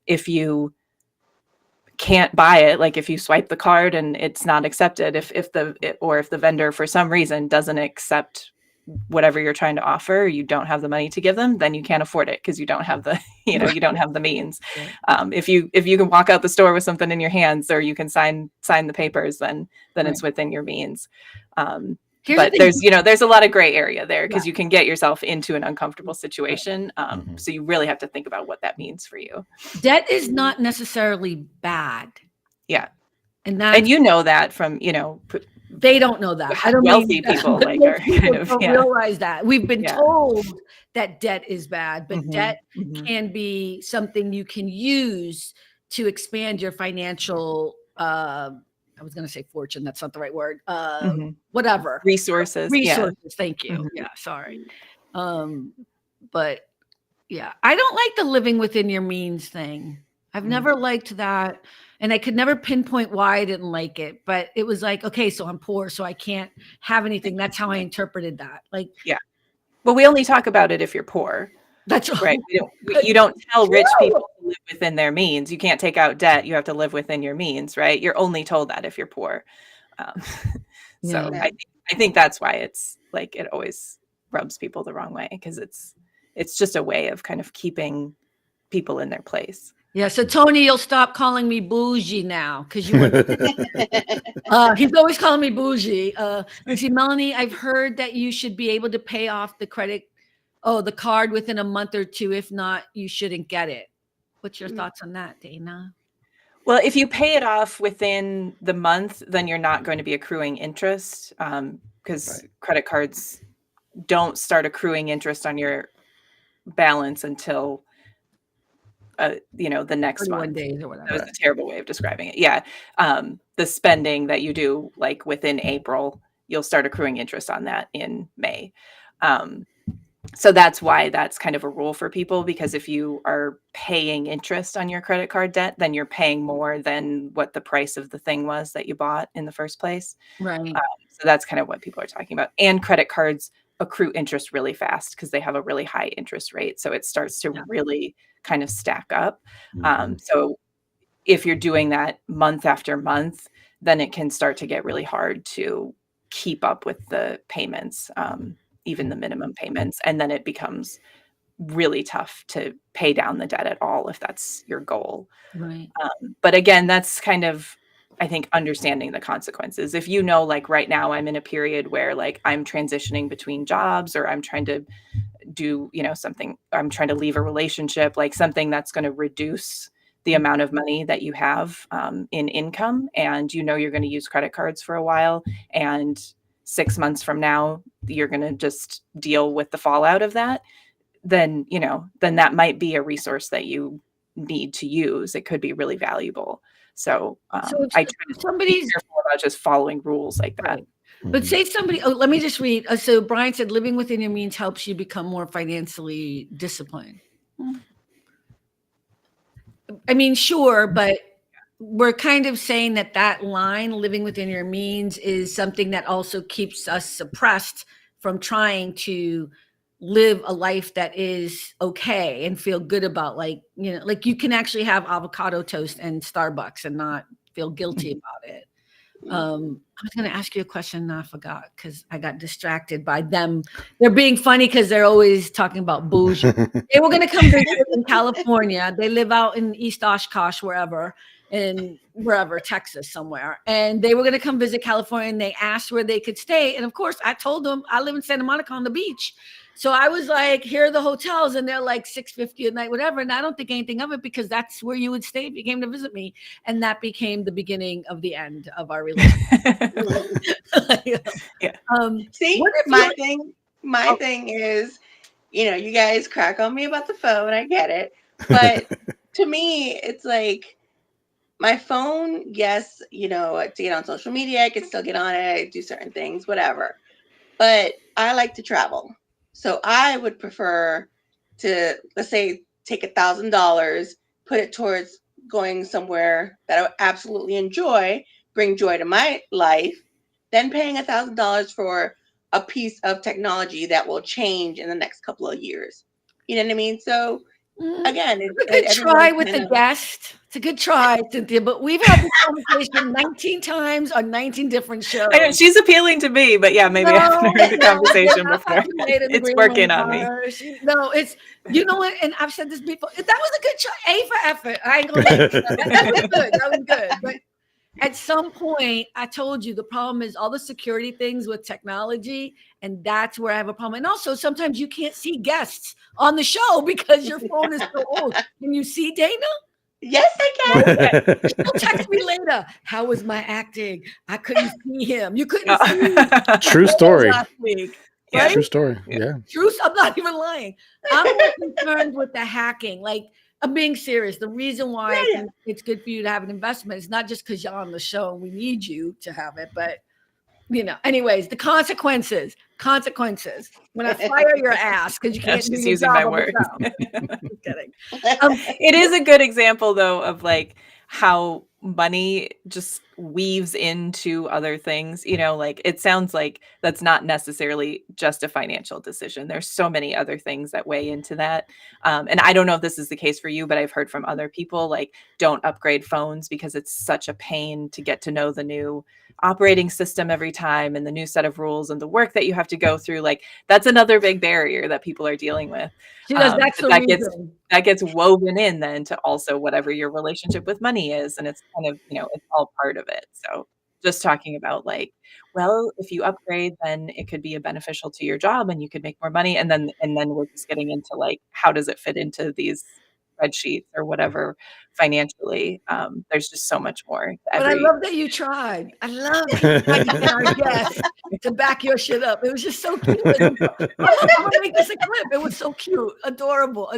If you can't buy it, like if you swipe the card and it's not accepted, if the vendor for some reason doesn't accept whatever you're trying to offer, you don't have the money to give them, then you can't afford it because you don't have the, you know, you don't have the means. If you can walk out the store with something in your hands or you can sign the papers, then it's within your means. But there's a lot of gray area there because you can get yourself into an uncomfortable situation. So you really have to think about what that means for you. Debt is not necessarily bad. Yeah. And you know that from, they don't know that. I don't wealthy people like are kind of don't realize that. We've been told that debt is bad, but debt can be something you can use to expand your financial I was going to say fortune. That's not the right word. Whatever. Resources. Thank you. Yeah. Sorry. But yeah, I don't like the living within your means thing. I've never liked that. And I could never pinpoint why I didn't like it, but it was like, okay, so I'm poor, so I can't have anything. That's how I interpreted that. Like, well, we only talk about it if you're poor. That's right. You don't tell rich people to live within their means. You can't take out debt. You have to live within your means, right? You're only told that if you're poor. So I think that's why it's like it always rubs people the wrong way because it's just a way of kind of keeping people in their place. Yeah. So Tony, you'll stop calling me bougie now because you. He's always calling me bougie. Let's see, Melanie. I've heard that you should be able to pay off the the card within a month or two. If not, you shouldn't get it. What's your thoughts on that, Dana? Well, if you pay it off within the month, then you're not going to be accruing interest because credit cards don't start accruing interest on your balance until the next month. Days or whatever. That was a terrible way of describing it. Yeah. The spending that you do like within April, you'll start accruing interest on that in May. So that's why that's kind of a rule for people, because if you are paying interest on your credit card debt, then you're paying more than what the price of the thing was that you bought in the first place. Right. So that's kind of what people are talking about. And credit cards accrue interest really fast because they have a really high interest rate. So it starts to really kind of stack up. So if you're doing that month after month, then it can start to get really hard to keep up with the payments. Even the minimum payments. And then it becomes really tough to pay down the debt at all if that's your goal. Right. But again, that's kind of, I think, understanding the consequences. If you know, like right now I'm in a period where like I'm transitioning between jobs or I'm trying to do, something, I'm trying to leave a relationship, like something that's going to reduce the amount of money that you have in income. And you're going to use credit cards for a while. And 6 months from now, you're going to just deal with the fallout of that, then that might be a resource that you need to use. It could be really valuable. So I try to be careful about just following rules like that. Right. But say somebody, let me just read. So Brian said, living within your means helps you become more financially disciplined. I mean, sure, but we're kind of saying that line, living within your means, is something that also keeps us suppressed from trying to live a life that is okay and feel good about, like you can actually have avocado toast and Starbucks and not feel guilty about it. I was going to ask you a question and I forgot because I got distracted by them. They're being funny because they're always talking about bougie. They were going to come visit in California. They live out in East Oshkosh, wherever, Texas somewhere. And they were going to come visit California and they asked where they could stay. And of course I told them I live in Santa Monica on the beach. So I was like, here are the hotels, and they're like $650 a night, whatever. And I don't think anything of it because that's where you would stay if you came to visit me. And that became the beginning of the end of our relationship. See, my thing is, you guys crack on me about the phone. I get it. But to me, it's like my phone, yes, to get on social media, I can still get on it, do certain things, whatever. But I like to travel. So I would prefer to, let's say, take $1,000, put it towards going somewhere that I would absolutely enjoy, bring joy to my life, then paying $1,000 for a piece of technology that will change in the next couple of years. You know what I mean? So again, it's a good try with a guest. It's a good try, Cynthia, but we've had this conversation 19 times on 19 different shows. I know, she's appealing to me, but yeah, maybe I've heard the conversation before. It's working on me. It's, what, and I've said this before, that was a good try. A for effort. I ain't gonna lie. That was good. But at some point, I told you the problem is all the security things with technology, and that's where I have a problem. And also, sometimes you can't see guests on the show because your phone is so old. Can you see Dana? Yes, I can. She'll text me later. How was my acting? I couldn't see him. You couldn't see True story. last week. Yeah, Right? true story. Yeah. True. I'm not even lying. I'm more concerned with the hacking. Like, I'm being serious. The reason why I think it's good for you to have an investment is not just because you're on the show and we need you to have it, but anyways, the consequences. When I fire your ass because you can't do She's your using job my on the word. show. Just kidding. It is a good example, though, of like how money just weaves into other things. Like it sounds like that's not necessarily just a financial decision. There's so many other things that weigh into that. And I don't know if this is the case for you, but I've heard from other people, like, don't upgrade phones because it's such a pain to get to know the new operating system every time and the new set of rules and the work that you have to go through. Like, that's another big barrier that people are dealing with. That's the reason. That gets woven in then to also whatever your relationship with money is. And it's kind of, it's all part of it. So just talking about like, well, if you upgrade, then it could be beneficial to your job and you could make more money. And then we're just getting into like, how does it fit into these spreadsheets or whatever financially? There's just so much more. But I love that you tried. I love that you tried to get our guests to back your shit up. It was just so cute. I'm gonna make this a clip. It was so cute. Adorable.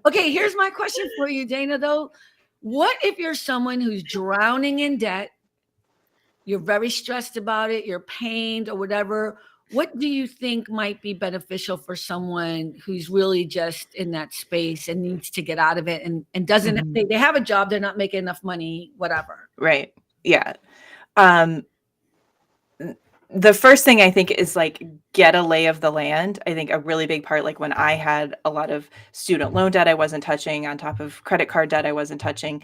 Okay, here's my question for you, Dana, though. What if you're someone who's drowning in debt? You're very stressed about it, you're pained or whatever. What do you think might be beneficial for someone who's really just in that space and needs to get out of it and doesn't, they have a job, they're not making enough money, whatever. Right. Yeah. The first thing I think is like get a lay of the land. I think a really big part, like when I had a lot of student loan debt I wasn't touching, on top of credit card debt I wasn't touching,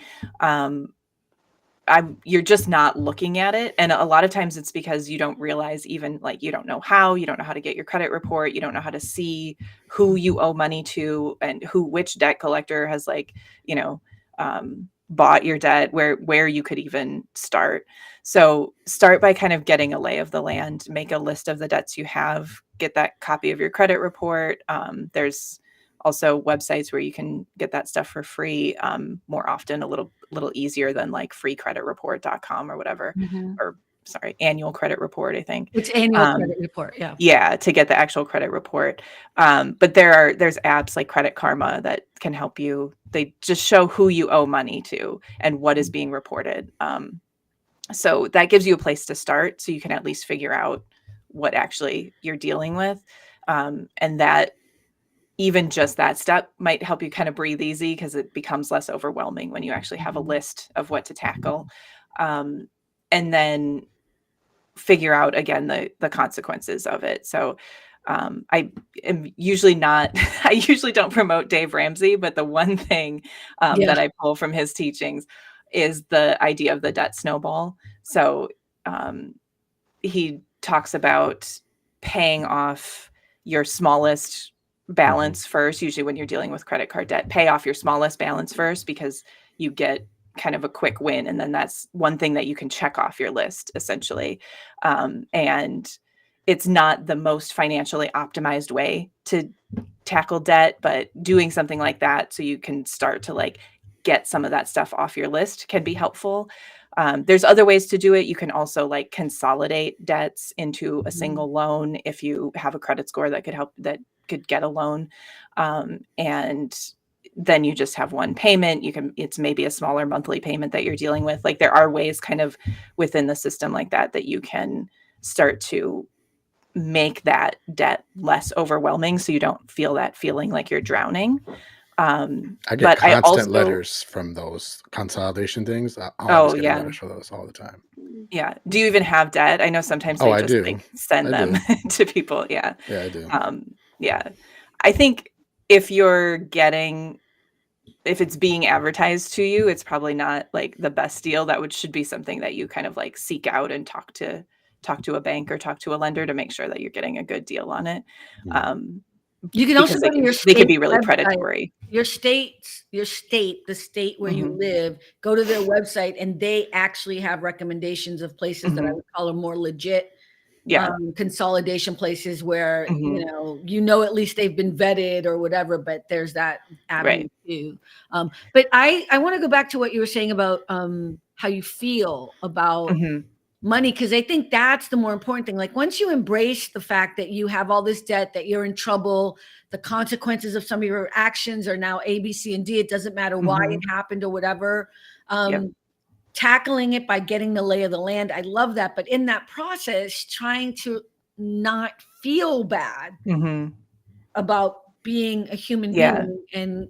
you're just not looking at it. And a lot of times it's because you don't realize, even like, you don't know how to get your credit report. You don't know how to see who you owe money to and which debt collector has like, bought your debt, where you could even start. So start by kind of getting a lay of the land, make a list of the debts you have, get that copy of your credit report. There's also websites where you can get that stuff for free, more often, a little easier than like freecreditreport.com or whatever, or sorry, annual credit report, I think. It's annual credit report, yeah. Yeah, to get the actual credit report. But there's apps like Credit Karma that can help you. They just show who you owe money to and what is being reported. So that gives you a place to start, so you can at least figure out what actually you're dealing with. And that even just that step might help you kind of breathe easy, because it becomes less overwhelming when you actually have a list of what to tackle. And then figure out again the consequences of it. So I am usually not, I usually don't promote Dave Ramsey, but the one thing that I pull from his teachings is the idea of the debt snowball. So he talks about paying off your smallest balance first. Usually when you're dealing with credit card debt, pay off your smallest balance first, because you get kind of a quick win. And then that's one thing that you can check off your list, essentially. And it's not the most financially optimized way to tackle debt, but doing something like that so you can start to like get some of that stuff off your list can be helpful. There's other ways to do it. You can also like consolidate debts into a single loan if you have a credit score that could get a loan. And then you just have one payment. It's maybe a smaller monthly payment that you're dealing with. Like, there are ways kind of within the system like that you can start to make that debt less overwhelming, so you don't feel that feeling like you're drowning. I get constant letters from those consolidation things. I'm getting letters for those all the time. Yeah. Do you even have debt? I know sometimes they just like send them to people. Yeah. Yeah, I do. Yeah. I think if it's being advertised to you, it's probably not like the best deal. Should be something that you kind of like seek out and talk to a bank or talk to a lender to make sure that you're getting a good deal on it. You can also go to your they can be state really website. predatory. The state where you live, go to their website, and they actually have recommendations of places that I would call are more legit consolidation places where, you know, at least they've been vetted or whatever, but there's that avenue too. But I want to go back to what you were saying about how you feel about money, because I think that's the more important thing. Like once you embrace the fact that you have all this debt, that you're in trouble, the consequences of some of your actions are now A, B, C, and D. It doesn't matter why it happened or whatever. Tackling it by getting the lay of the land. I love that. But in that process, trying to not feel bad about being a human being, and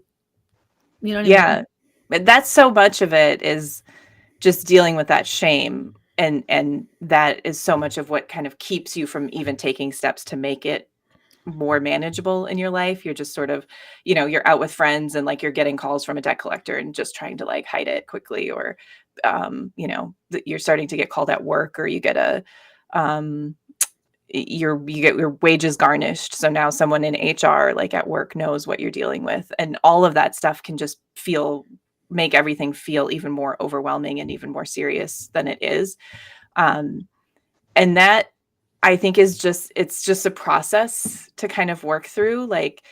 you know what I mean? But that's so much of it is just dealing with that shame. And that is so much of what kind of keeps you from even taking steps to make it more manageable in your life. You're just sort of, you know, you're out with friends and like you're getting calls from a debt collector and just trying to like hide it quickly, or you know, you're starting to get called at work, or you get you get your wages garnished. So now someone in HR, like at work, knows what you're dealing with, and all of that stuff can just make everything feel even more overwhelming and even more serious than it is. And that, I think, it's just a process to kind of work through, like,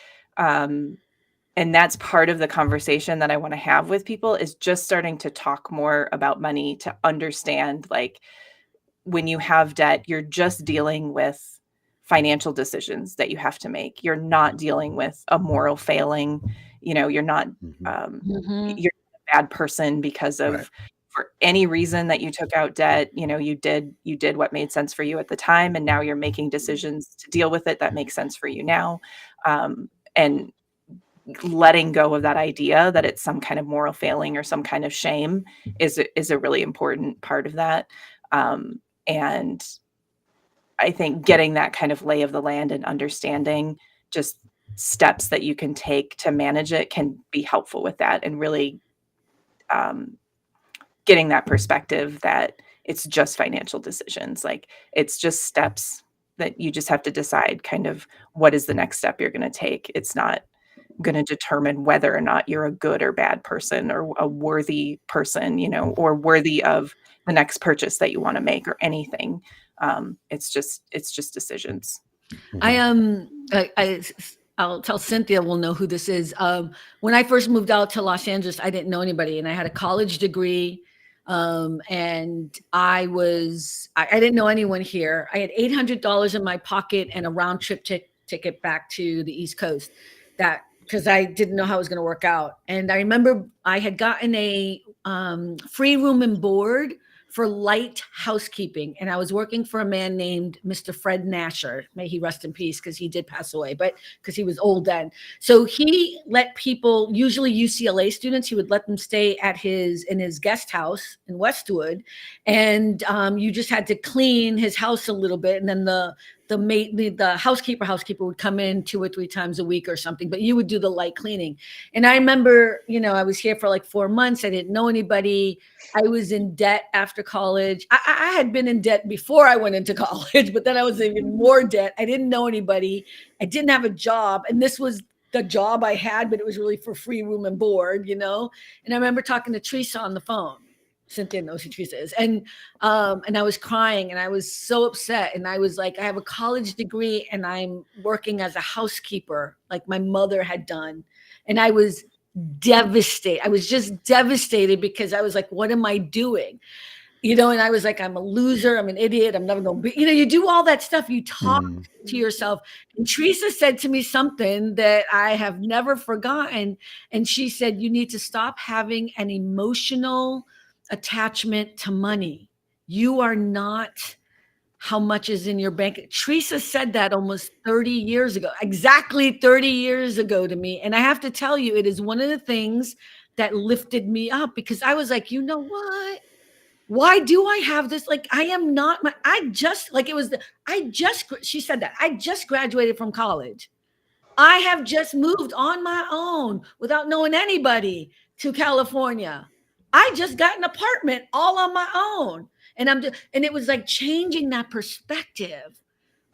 and that's part of the conversation that I want to have with people, is just starting to talk more about money, to understand, like, when you have debt, you're just dealing with financial decisions that you have to make. You're not dealing with a moral failing. You know, you're not, you're a bad person because of, for any reason that you took out debt. You know, you did what made sense for you at the time, and now you're making decisions to deal with it that make sense for you now. And letting go of that idea that it's some kind of moral failing or some kind of shame is a really important part of that. And I think getting that kind of lay of the land and understanding just steps that you can take to manage it can be helpful with that, and really getting that perspective that it's just financial decisions. Like, it's just steps that you just have to decide kind of what is the next step you're going to take. It's not going to determine whether or not you're a good or bad person, or a worthy person, you know, or worthy of the next purchase that you want to make, or anything. It's just decisions. I'll tell Cynthia will know who this is. When I first moved out to Los Angeles, I didn't know anybody, and I had a college degree. And I didn't know anyone here. I had $800 in my pocket and a round trip ticket back to the East Coast, because I didn't know how it was going to work out. And I remember I had gotten a free room and board for light housekeeping. And I was working for a man named Mr. Fred Nasher. May he rest in peace, because he did pass away, but because he was old then. So he let people, usually UCLA students, he would let them stay in his guest house in Westwood. And you just had to clean his house a little bit. And then the housekeeper would come in 2 or 3 times a week or something, but you would do the light cleaning. And I remember, you know, I was here for like 4 months. I didn't know anybody. I was in debt after college. I had been in debt before I went into college, but then I was even more debt. I didn't know anybody. I didn't have a job. And this was the job I had, but it was really for free room and board, you know? And I remember talking to Teresa on the phone. Cynthia knows who Teresa is. And I was crying, and I was so upset. And I was like, I have a college degree and I'm working as a housekeeper, like my mother had done. And I was devastated. I was just devastated, because I was like, what am I doing? You know, and I was like, I'm a loser. I'm an idiot. I'm never going to be, you know, you do all that stuff. You talk to yourself. And Teresa said to me something that I have never forgotten. And she said, you need to stop having an emotional attachment to money. You are not how much is in your bank. Teresa said that almost 30 years ago, exactly 30 years ago to me. And I have to tell you, it is one of the things that lifted me up, because I was like, you know what? Why do I have this? Like, I am not, she said that, I just graduated from college. I have just moved on my own without knowing anybody to California. I just got an apartment all on my own. And it was like changing that perspective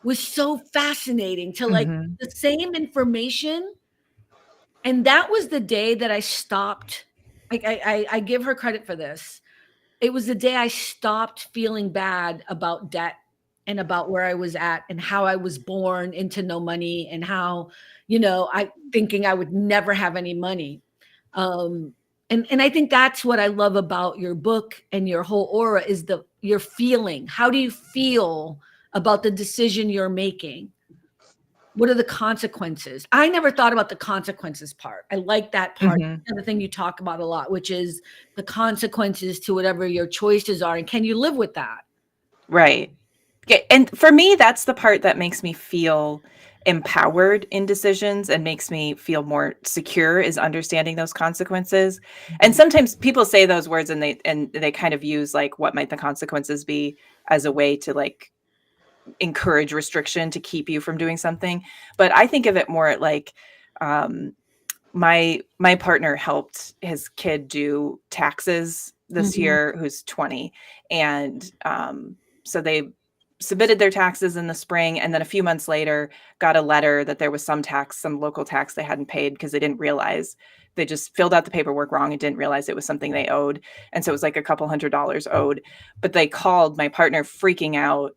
was so fascinating to like the same information. And that was the day that I stopped. I give her credit for this. It was the day I stopped feeling bad about debt and about where I was at and how I was born into no money and how, I thinking I would never have any money. And I think that's what I love about your book and your whole aura is your feeling. How do you feel about the decision you're making? What are the consequences? I never thought about the consequences part. I like that part. The thing you talk about a lot, which is the consequences to whatever your choices are. And can you live with that? Right. Yeah, and for me, that's the part that makes me feel empowered in decisions and makes me feel more secure is understanding those consequences. And sometimes people say those words and they kind of use like, what might the consequences be as a way to like encourage restriction to keep you from doing something. But I think of it more like, my partner helped his kid do taxes this year, who's 20. And so they submitted their taxes in the spring. And then a few months later, got a letter that there was some local tax they hadn't paid because they didn't realize. They just filled out the paperwork wrong and didn't realize it was something they owed. And so it was like a couple $100 owed. But they called my partner freaking out,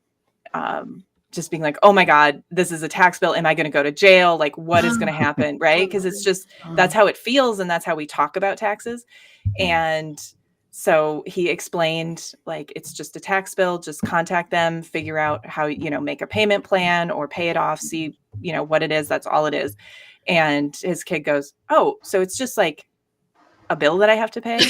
just being like, oh my God, this is a tax bill. Am I going to go to jail? Like, what is going to happen? Right. Because it's just, that's how it feels. And that's how we talk about taxes. And so he explained, like, it's just a tax bill, just contact them, figure out how, make a payment plan or pay it off, see, what it is. That's all it is. And his kid goes, oh, so it's just like a bill that I have to pay.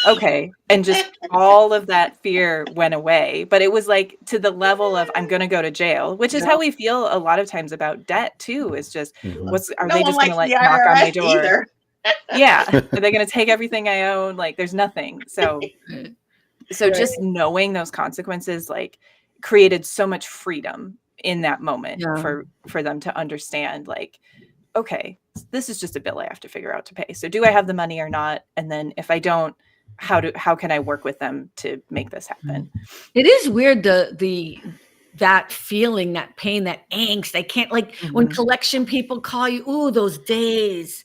Okay. And just all of that fear went away. But it was like to the level of I'm going to go to jail, which is how we feel a lot of times about debt too, is just are they just going to like knock on my door? Either. Yeah. Are they going to take everything I own? Like there's nothing. So just knowing those consequences like created so much freedom in that moment for them to understand like, okay, this is just a bill I have to figure out to pay. So do I have the money or not? And then if I don't, how can I work with them to make this happen? It is weird that feeling, that pain, that angst. I can't like when collection people call you, ooh, those days.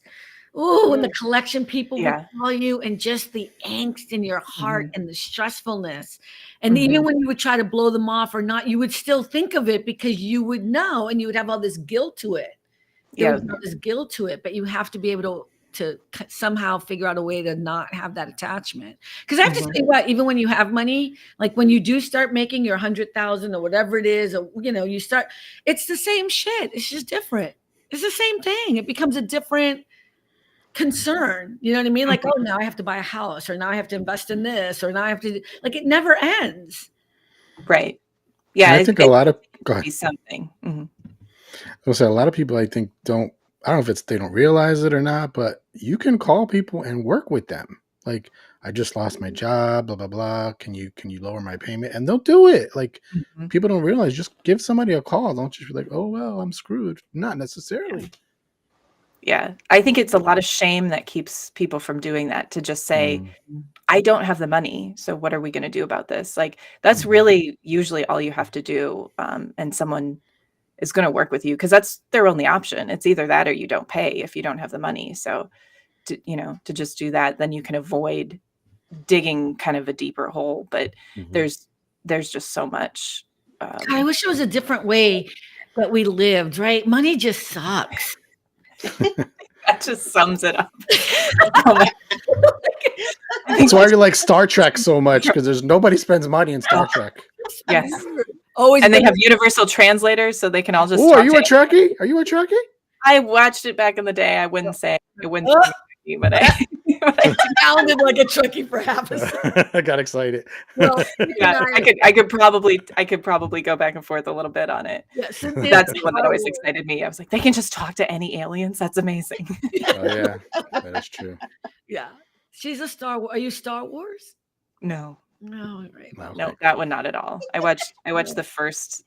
Ooh, when the collection people would call you and just the angst in your heart and the stressfulness. And even when you would try to blow them off or not, you would still think of it because you would know and you would have all this guilt to it. There was all this guilt to it, but you have to be able to somehow figure out a way to not have that attachment. Because I have to say what, even when you have money, like when you do start making your 100,000 or whatever it is, or, you start, it's the same shit. It's just different. It's the same thing. It becomes a different concern. You know what I mean? Like, oh, now I have to buy a house or now I have to invest in this or now I have to, like, it never ends. Right. Yeah. And I think a lot of, go ahead. Something. I'll say a lot of people I think I don't know if it's they don't realize it or not, but you can call people and work with them. Like, I just lost my job, blah, blah, blah. Can you lower my payment? And they'll do it. Like people don't realize, just give somebody a call. Don't just be like, oh, well, I'm screwed. Not necessarily. Yeah. I think it's a lot of shame that keeps people from doing that, to just say, I don't have the money. So what are we going to do about this? Like, that's really usually all you have to do. And someone is going to work with you because that's their only option. It's either that or you don't pay if you don't have the money. So to just do that, then you can avoid digging kind of a deeper hole. But there's just so much. I wish it was a different way that we lived, right? Money just sucks. That just sums it up. That's why you like Star Trek so much, because nobody spends money in Star Trek. Yes. Always, and they have universal translators, so they can all just. Oh, are you a Trekkie? Are you a Trekkie? I watched it back in the day. I wouldn't say it wouldn't say Trekkie, but I sounded like a Trekkie for half a second. I got excited. Well, I could probably go back and forth a little bit on it. Yeah, that's the one that always excited me. I was like, they can just talk to any aliens. That's amazing. Oh yeah, that is true. Yeah, she's a Star Wars. Are you Star Wars? No. No, right. No, that one not at all. I watched the first,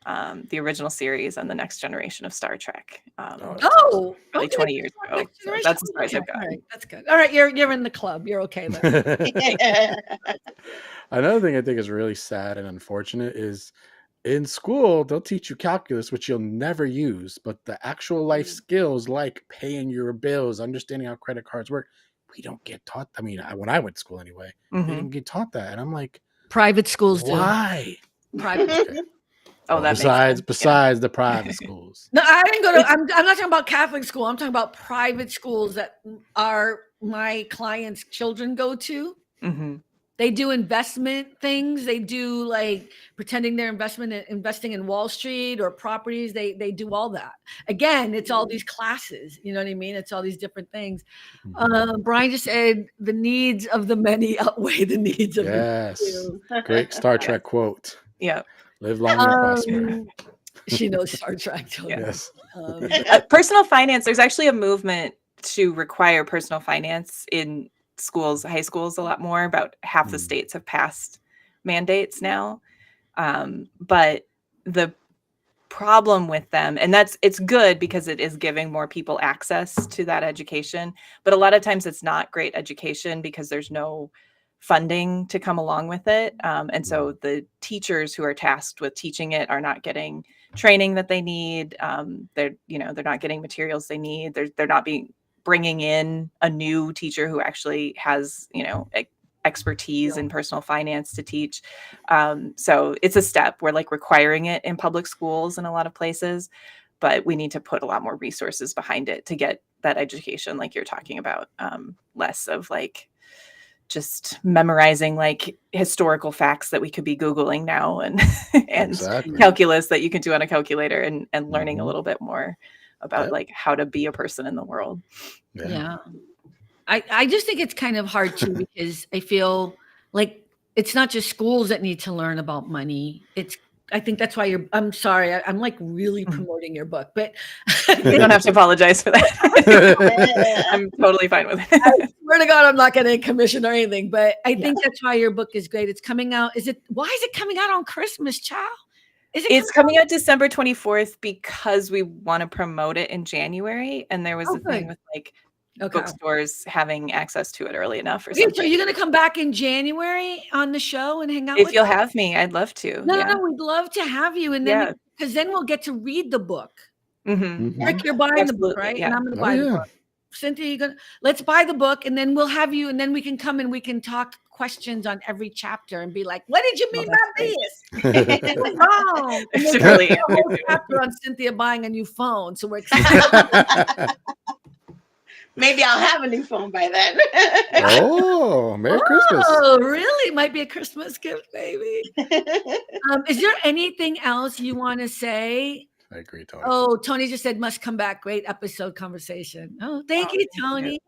the original series and the next generation of Star Trek. Like 20 years ago. So that's as far as I've got. Right, that's good. All right, you're in the club. You're okay then. Another thing I think is really sad and unfortunate is in school, they'll teach you calculus, which you'll never use, but the actual life skills like paying your bills, understanding how credit cards work, we don't get taught. I mean, when I went to school anyway, they didn't get taught that. And I'm like, private schools why? Private. Okay. Oh, Well, that makes sense. besides the private schools. No, I didn't go to. I'm not talking about Catholic school. I'm talking about private schools that are my clients' children go to. Mm-hmm. They do investment things. They do like pretending they're investing in Wall Street or properties. They do all that. Again, it's all these classes. You know what I mean? It's all these different things. Brian just said the needs of the many outweigh the needs of the few. Great Star Trek quote. Yeah. Live long and prosper. She knows Star Trek. Yes. Personal finance. There's actually a movement to require personal finance in schools, high schools, a lot more. About half the states have passed mandates now. But the problem with them, and it's good because it is giving more people access to that education. But a lot of times it's not great education because there's no funding to come along with it. And so the teachers who are tasked with teaching it are not getting training that they need. They're not getting materials they need. They're not bringing in a new teacher who actually has, expertise in personal finance to teach. So it's a step. We're like requiring it in public schools in a lot of places, but we need to put a lot more resources behind it to get that education like you're talking about. Less of like just memorizing like historical facts that we could be Googling now and calculus that you can do on a calculator and learning a little bit more about like how to be a person in the world. Yeah. I just think it's kind of hard too, because I feel like it's not just schools that need to learn about money. I think that's why I'm sorry. I'm like really promoting your book, but you don't have to apologize for that. I'm totally fine with it. I swear to God, I'm not getting a commission or anything, but I think that's why your book is great. It's coming out. Why is it coming out on Christmas, child? It's coming out December 24th because we want to promote it in January. And there was a thing with like bookstores having access to it early enough or something. So you're going to come back in January on the show and hang out if you'll have me, I'd love to. No, we'd love to have you. And then, because then we'll get to read the book. Rick, you're buying the book, right? Yeah. And I'm going to buy the book. Cynthia, let's buy the book and then we'll have you, and then we can come and we can talk questions on every chapter and be like, what did you mean by this? Wrong. And then really a whole chapter on Cynthia buying a new phone. So we're excited. Maybe I'll have a new phone by then. Oh, Merry Christmas. Oh, really? Might be a Christmas gift, baby. Is there anything else you want to say? I agree, Tony. Oh, Tony just said must come back. Great episode conversation. Oh, thank you, Tony.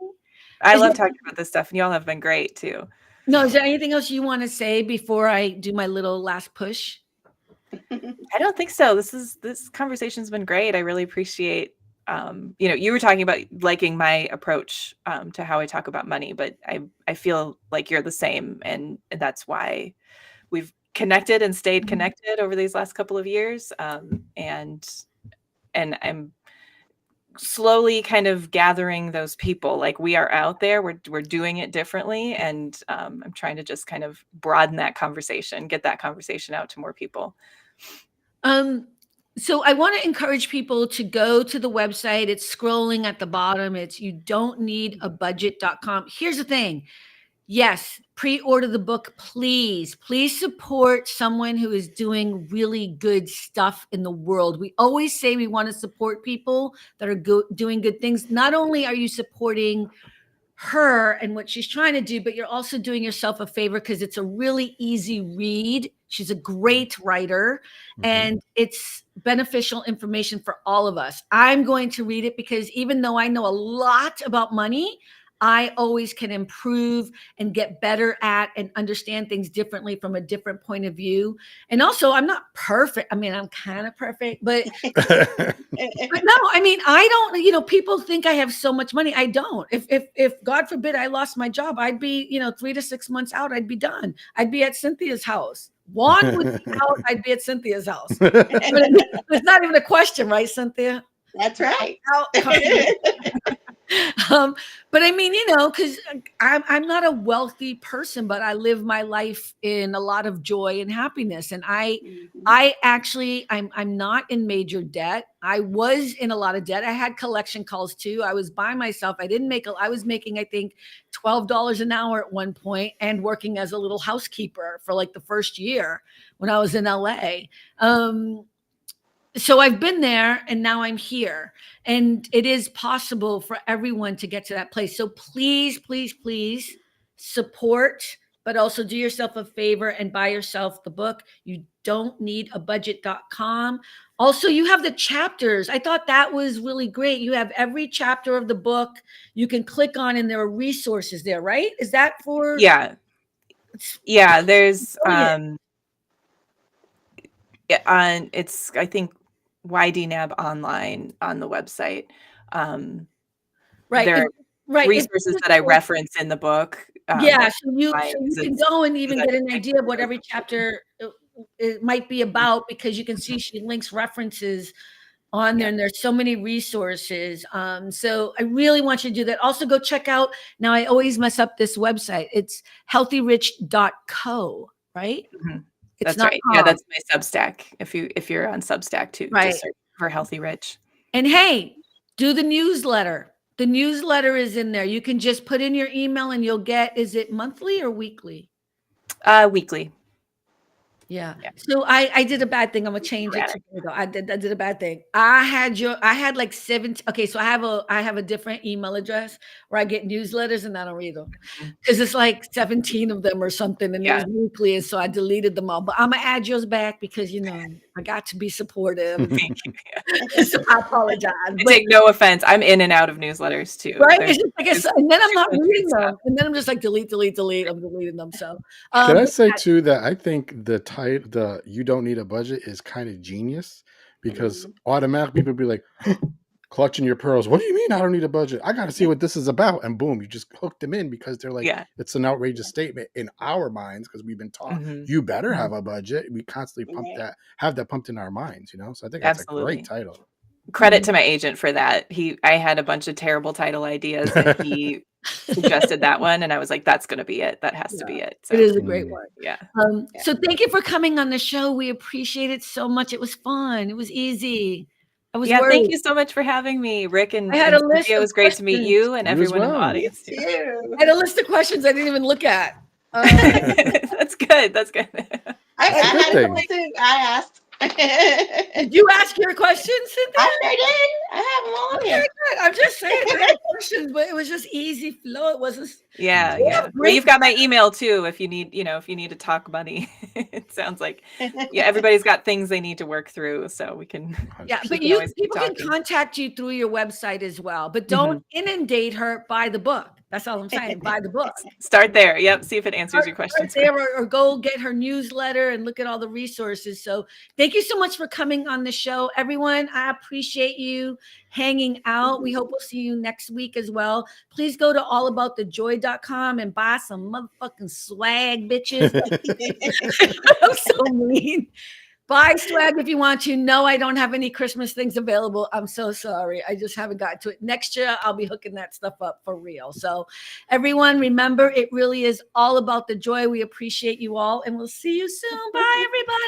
I love talking about this stuff, and y'all have been great too. No, is there anything else you want to say before I do my little last push? I don't think so. This conversation's been great. I really appreciate you were talking about liking my approach to how I talk about money, but I feel like you're the same, and that's why we've connected and stayed connected over these last couple of years. And I'm slowly kind of gathering those people. Like we are out there, we're doing it differently. And I'm trying to just kind of broaden that conversation, get that conversation out to more people. So I want to encourage people to go to the website. It's scrolling at the bottom. It's youdon'tneedabudget.com. Here's the thing. Yes, pre-order the book, please. Please support someone who is doing really good stuff in the world. We always say we want to support people that are doing good things. Not only are you supporting her and what she's trying to do, but you're also doing yourself a favor because it's a really easy read. She's a great writer, and it's beneficial information for all of us. I'm going to read it because even though I know a lot about money, I always can improve and get better at and understand things differently from a different point of view. And also, I'm not perfect. I mean, I'm kind of perfect, but, but no, I mean, I don't, people think I have so much money. I don't. If God forbid I lost my job, I'd be, 3 to 6 months out, I'd be done. I'd be at Cynthia's house. Juan would be out, I'd be at Cynthia's house. It's not even a question, right, Cynthia? That's right. But I mean, because I'm not a wealthy person, but I live my life in a lot of joy and happiness. And I actually, I'm not in major debt. I was in a lot of debt. I had collection calls too. I was by myself. I was making, I think, $12 an hour at one point and working as a little housekeeper for like the first year when I was in LA. So I've been there and now I'm here, and it is possible for everyone to get to that place. So please, please, please support, but also do yourself a favor and buy yourself the book. You don't need a budget.com. Also, you have the chapters. I thought that was really great. You have every chapter of the book you can click on, and there are resources there, right? Is that for? Yeah. There's, it's, I think, YDNAB online on the website. Right. There are resources that I reference in the book. So you can go and even get an idea of what every chapter it might be about, because you can see she links references on there, and there's so many resources. So I really want you to do that. Also, go check out, now I always mess up this website. It's healthyrich.co, right? Mm-hmm. It's that's right. Yeah, that's my Substack. If you're on Substack too, just search for Healthy Rich. And hey, do the newsletter. The newsletter is in there. You can just put in your email and you'll get, is it monthly or weekly? Weekly. Yeah. So I did a bad thing. I'm gonna change it. I did a bad thing. I had like 7. Okay, so I have a different email address where I get newsletters and I don't read them because it's like 17 of them or something, and it was weekly, and so I deleted them all. But I'm gonna add yours back because I got to be supportive. So I apologize. I take no offense. I'm in and out of newsletters too. Right? It's just like and then I'm not reading them, and then I'm just like delete. I'm deleting them. So can I say too that I think the you don't need a budget is kind of genius, because automatically people be like, clutching your pearls. What do you mean I don't need a budget? I got to see what this is about. And boom, you just hooked them in because they're like, it's an outrageous statement in our minds because we've been taught you better have a budget. We constantly have that pumped in our minds, So I think that's a great title. Credit to my agent for that. I had a bunch of terrible title ideas and he suggested that one, and I was like, that's going to be it. That has to be it. So, it is a great one. Yeah. So thank you for coming on the show. We appreciate it so much. It was fun. It was easy. I was worried. Thank you so much for having me, Rick. And it was great to meet you and everyone in the audience too. I had a list of questions I didn't even look at. That's good. That's good. I had a list too. I asked. Did you ask your questions, Cynthia? I sure did. I have them all here. I'm just saying I had questions, but it was just easy flow. It wasn't. Yeah. Well, you've got my email too. If you need to talk money, it sounds like everybody's got things they need to work through, so we can. Yeah, but people can contact you through your website as well. But don't inundate her. Buy the book. That's all I'm saying. Buy the book. Start there. Yep. See if it answers your questions. There, or go get her newsletter and look at all the resources. So thank you so much for coming on the show, everyone. I appreciate you hanging out. We hope we'll see you next week as well. Please go to allaboutthejoy.com and buy some motherfucking swag, bitches. I'm so mean. Buy swag if you want to. No, I don't have any Christmas things available. I'm so sorry. I just haven't got to it. Next year, I'll be hooking that stuff up for real. So everyone, remember, it really is all about the joy. We appreciate you all, and we'll see you soon. Bye, everybody.